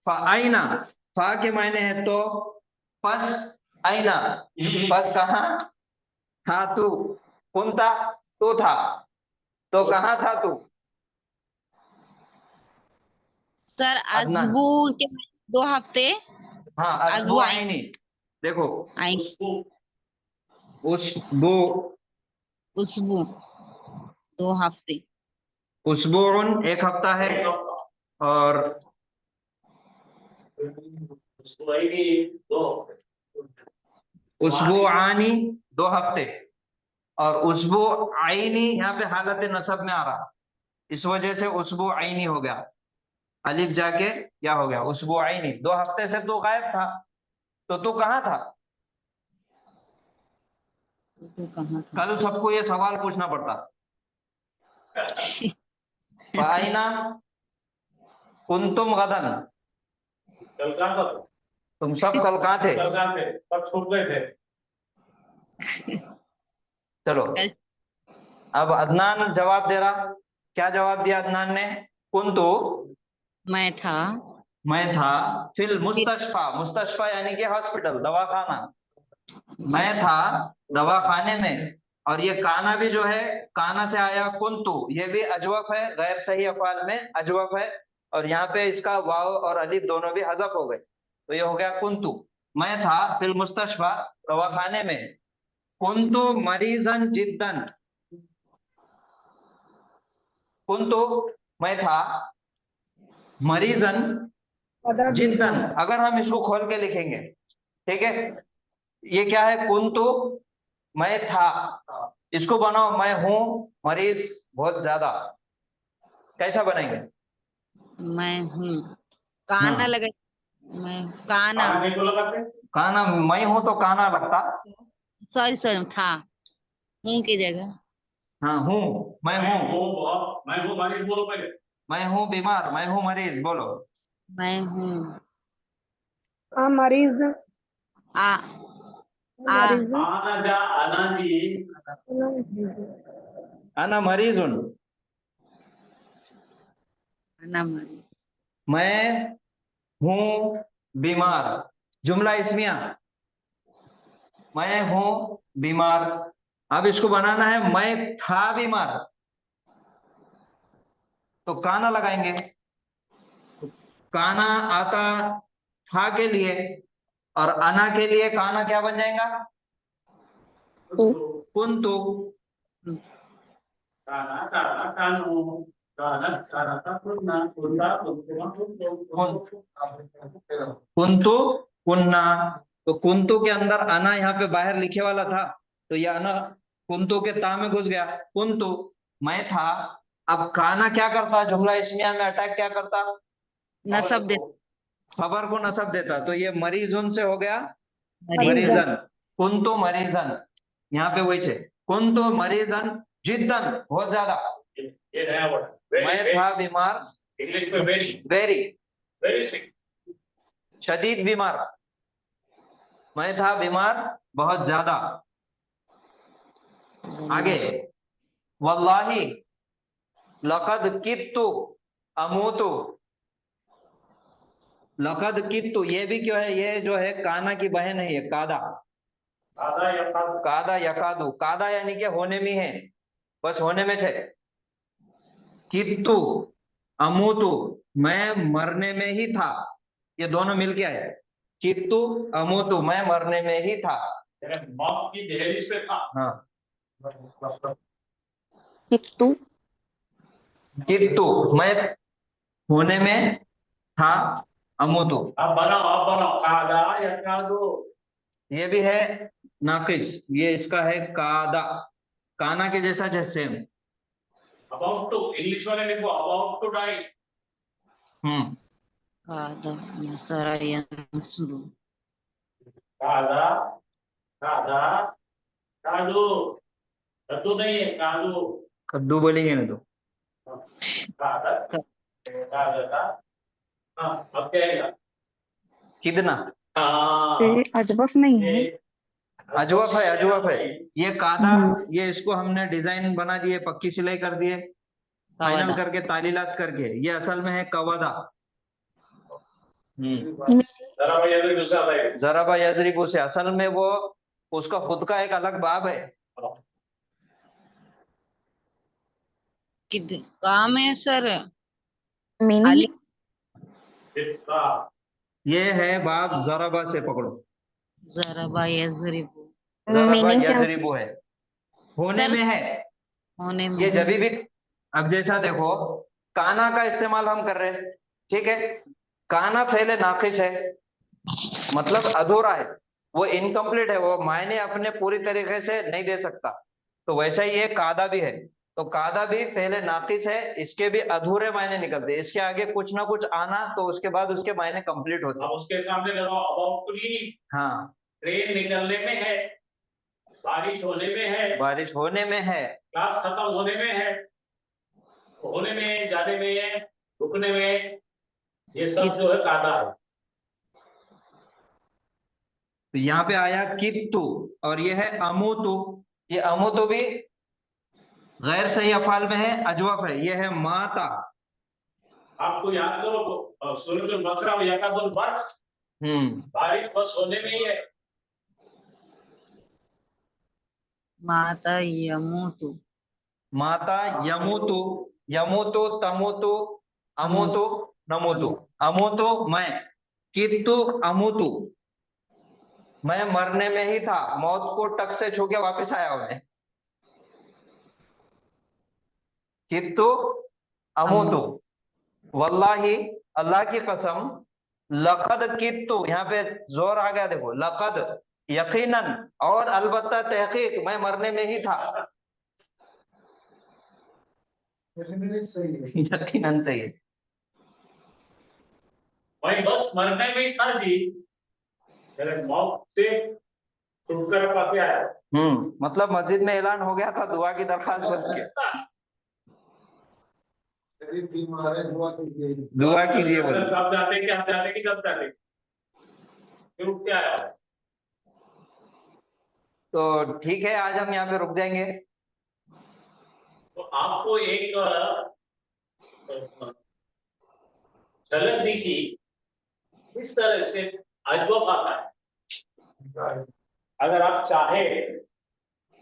फाइना, फा के मायने है तो, पस आईना, पस कहाँ था तू, कुंता तू था, तो कहाँ था तू। सर अदनान, अजबू के 2 हफ्ते, हाँ आज अजबो वो आईनी, देखो आएंगे। उसबो, उसबू 2 हफ्ते। उसबुउन 1 हफ्ता है, और उसबुआनी 2 हफ्ते, और उसबु आईनी यहाँ पे हालत नसब में आ रहा, इस वजह से उसबु आईनी हो गया, अलिफ जाके क्या हो गया, उसबु आईनी। 2 हफ्ते से तू गायब था, तो तू कहाँ था। तो कहाँ था। कल सबको ये सवाल पूछना पड़ता, फाइना कुंतुम गदन, कल कहाँ था? तुम सब कल कहाँ थे। कल कहाँ थे? सब छूट गए थे। चलो, कल अब अदनान जवाब दे रहा, क्या जवाब दिया अदनान ने, कुंतु, मैं था, मैं था, फिल मुस्तशफा, मुस्तशफा यानी कि हॉस्पिटल, दवाखाना, मैं था दवाखाने में। और ये काना भी जो है, काना से आया कुंतु, ये भी अजवफ है, गैर सही अफआल में अजवफ है, और यहाँ पे इसका वाव और अलिफ दोनों भी हजफ हो गए, तो ये हो गया कुंतु। मैं था फिल मुस्तशफा, दवाखाने में, कुंतु मरीजन जिद्दन, कुंतु मैं था, मरीजन जिद्दन, अगर हम इसको खोल के लिखेंगे, ठीक है, ये क्या है, कुंतु मैं था, इसको बनाओ मैं हूं मरीज बहुत ज्यादा, कैसा बनेंगे। मैं हूँ, काना हाँ, लगा, मैं काना, खाना नहीं को लगाते? काना, मैं हूं तो काना लगता। सॉरी सॉरी, था, हूँ की जगह हाँ हूं, मैं मैं हूं, हूँ बहुत, मैं हूँ मरीज, बोलो पहले। मैं हूं बीमार, मैं हूं मरीज, बोलो। मैं हूँ। मरीज, आ आ मरीज, आना जा, आना जी। अना मरीजुन, ना मरीज, मैं हूं बीमार, जुमला इसमिया, मैं हूं बीमार। अब इसको बनाना है, मैं था बीमार, तो काना लगाएंगे, काना आता था के लिए, और अना के लिए काना क्या बन जाएगा, कुंतु। काना काना कानू, काना काना का कुन्ना, कुन्ना कुन्ना कुंतु कुन्ना, तो कुंतु के अंदर अना यहाँ पे बाहर लिखे वाला था, तो ये अना कुंतु के ता में घुस गया, कुंतु मैं था। अब काना क्या करता, जुमला इसमिया में अटैक क्या करता, नसब दे, खबर को नसब देता, तो ये मरीजुन से हो गया मरीज, मरीजन, कुंतु मरीजन, यहाँ पे वही है, कुंतु मरीजन जिद्दन, बहुत ज्यादा, ये नया वर्ड, मैं था बीमार, इंग्लिश में वेरी, वेरी वेरी सिक। शदीद बीमार, मैं था बीमार बहुत ज्यादा। आगे, वल्लाही लक़द कित्तु अमूतु, लक़द कित्तु, ये भी क्यों है, ये जो है काना की बहन है, ये कादा, आधा या पास। कादा यकादु, कादा यानी कि होने में है, बस होने में थे, कित्तु अमूतु, मैं मरने में ही था, ये दोनों मिल गया है, कित्तु अमूतु, मैं मरने में ही था। मौत की दहलीज पे था। हाँ, कित्तु, कित्तु मैं होने में था, अमूतु, अब बनाओ कादा या कादो। ये भी है नाकिस, ये इसका है कादा, काना के जैसा जैसे सेम। अबाउट टू, इंग्लिश वाले लिखो अबाउट टू डाई। कादा नसरा यंसुरु, कादा, कादा, कादो, कद्दू नहीं है, कादो। कद्दू बोलेंगे ना तो, कादा, कादा का, हाँ अब क्या आएगा? कितना, ये हाँ, अजबफ नहीं है। ये अजवफ है, अजवफ है। ये कादा, ये इसको हमने डिजाइन बना दिए, पक्की सिलाई कर दिए, फाइनल कवदा करके तालीलात करके, ये असल में है कवादा। जराबा यजरिबू से असल में वो उसका खुद का एक अलग बाब है। काम है सर। मीनिंग ये है बाब जराबा से पकड़ो, जराबा यजरिबू जराबा मीनिंग क्या यजरिबू है, होने सर में है। होने में ये जब भी, अब जैसा देखो काना का इस्तेमाल हम कर रहे हैं, ठीक है, काना फेले नाकिस है, मतलब अधूरा है, वो इनकम्प्लीट है, वो मायने अपने पूरी तरीके से नहीं दे सकता। तो वैसा ही ये कादा भी है, तो कादा भी फेले नाकिस है, इसके भी अधूरे मायने निकलते हैं, इसके आगे कुछ ना कुछ आना तो उसके बाद उसके मायने कंप्लीट होते हैं। उसके सामने लगाओ अबाउट टू लीव, हाँ, ट्रेन निकलने में है, बारिश होने में है, बारिश होने में है, क्लास खत्म होने में है, होने में, जाने में, रुकने में, ये सब जो है कादा है। तो यहाँ पे आया कित्तु, और ये है अमुतु। ये अमुतु भी गैर सही अफाल में है, अजवफ है, ये है माता। आपको याद करो सूरह बकरा में यकादुल बर्क़, बारिश बस होने में ही है। माता यमूतु, माता यमुतु, यमुतु तमुतु, अमुतु नमुतु। अमुतु मैं, कित्तु अमुतु मैं मरने में ही था, मौत को टक से छू के वापस आया हूं मैं। कित्तु अमुतु, वल्लाही अल्लाह की कसम, लक़द कित्तु, यहाँ पे जोर आ गया देखो, लक़द यकीनन, और अलबत्ता तहकीक मैं मरने में ही था। यकीनन सही है। भाई बस मरने में ही था जी, मेरे मौत से छुटकारा पाके आया। मतलब मस्जिद में ऐलान हो गया था, दुआ की दरखास्त बन के, दुआ कीजिए बोले। कब जाते कि हम जाते कि कब जाते, फिर उठ के आया। तो ठीक है, आज हम यहाँ पे रुक जाएंगे। तो आपको एक झलक दिखी इस तरह से अजवब आता है। अगर आप चाहे,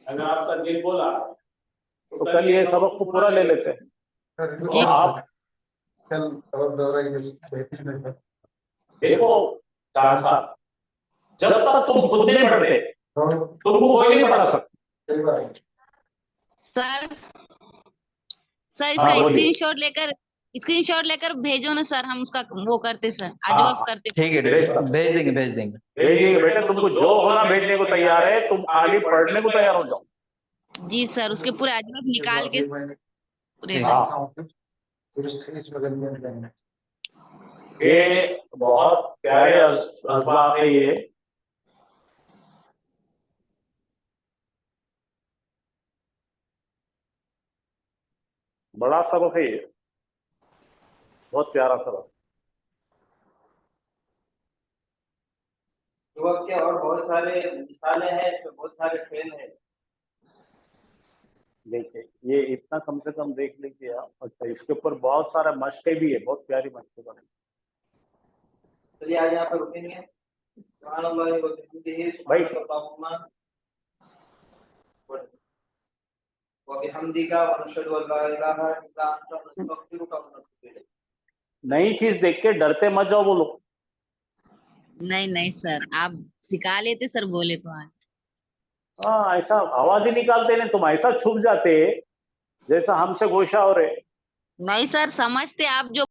अगर आपका दिल बोला तो कल ये सबक को पूरा ले लेते हैं। तो आप देखो चार साल, जब तक तुम खुद नहीं पढ़ते तुमको कोई नहीं पढ़ा सकता। सर सर हाँ, इसका बोलिए। स्क्रीनशॉट लेकर भेजो ना सर, हम उसका वो करते सर, अजवाब करते। ठीक है, भेज देंगे, भेज देंगे। भेजिए बेटे, तुमको जो होना भेजने को तैयार है, तुम खाली पढ़ने को तैयार हो जाओ। जी सर, उसके पूरे अजवाब निकाल के पूरे। हाँ, ये बहुत प्यारे असबाब है ये। बड़ा सबक है ये, बहुत प्यारा सबक। युवक के और बहुत सारे मिसालें हैं, इसमें बहुत सारे फेल हैं। देखिए ये इतना कम से कम देख लीजिए आप। अच्छा, इसके ऊपर बहुत सारा मशक़ें भी है, बहुत प्यारी मशक़ें बनी। चलिए आज यहाँ पे रुकेंगे। भाई नई चीज देख के डरते मत जाओ बोलो। नहीं नहीं सर, आप सिखा लेते सर, बोले तो आज। हाँ, ऐसा आवाज ही निकालते नहीं, तुम ऐसा छुप जाते जैसा हमसे गोशा हो रहे। नहीं सर, समझते आप जो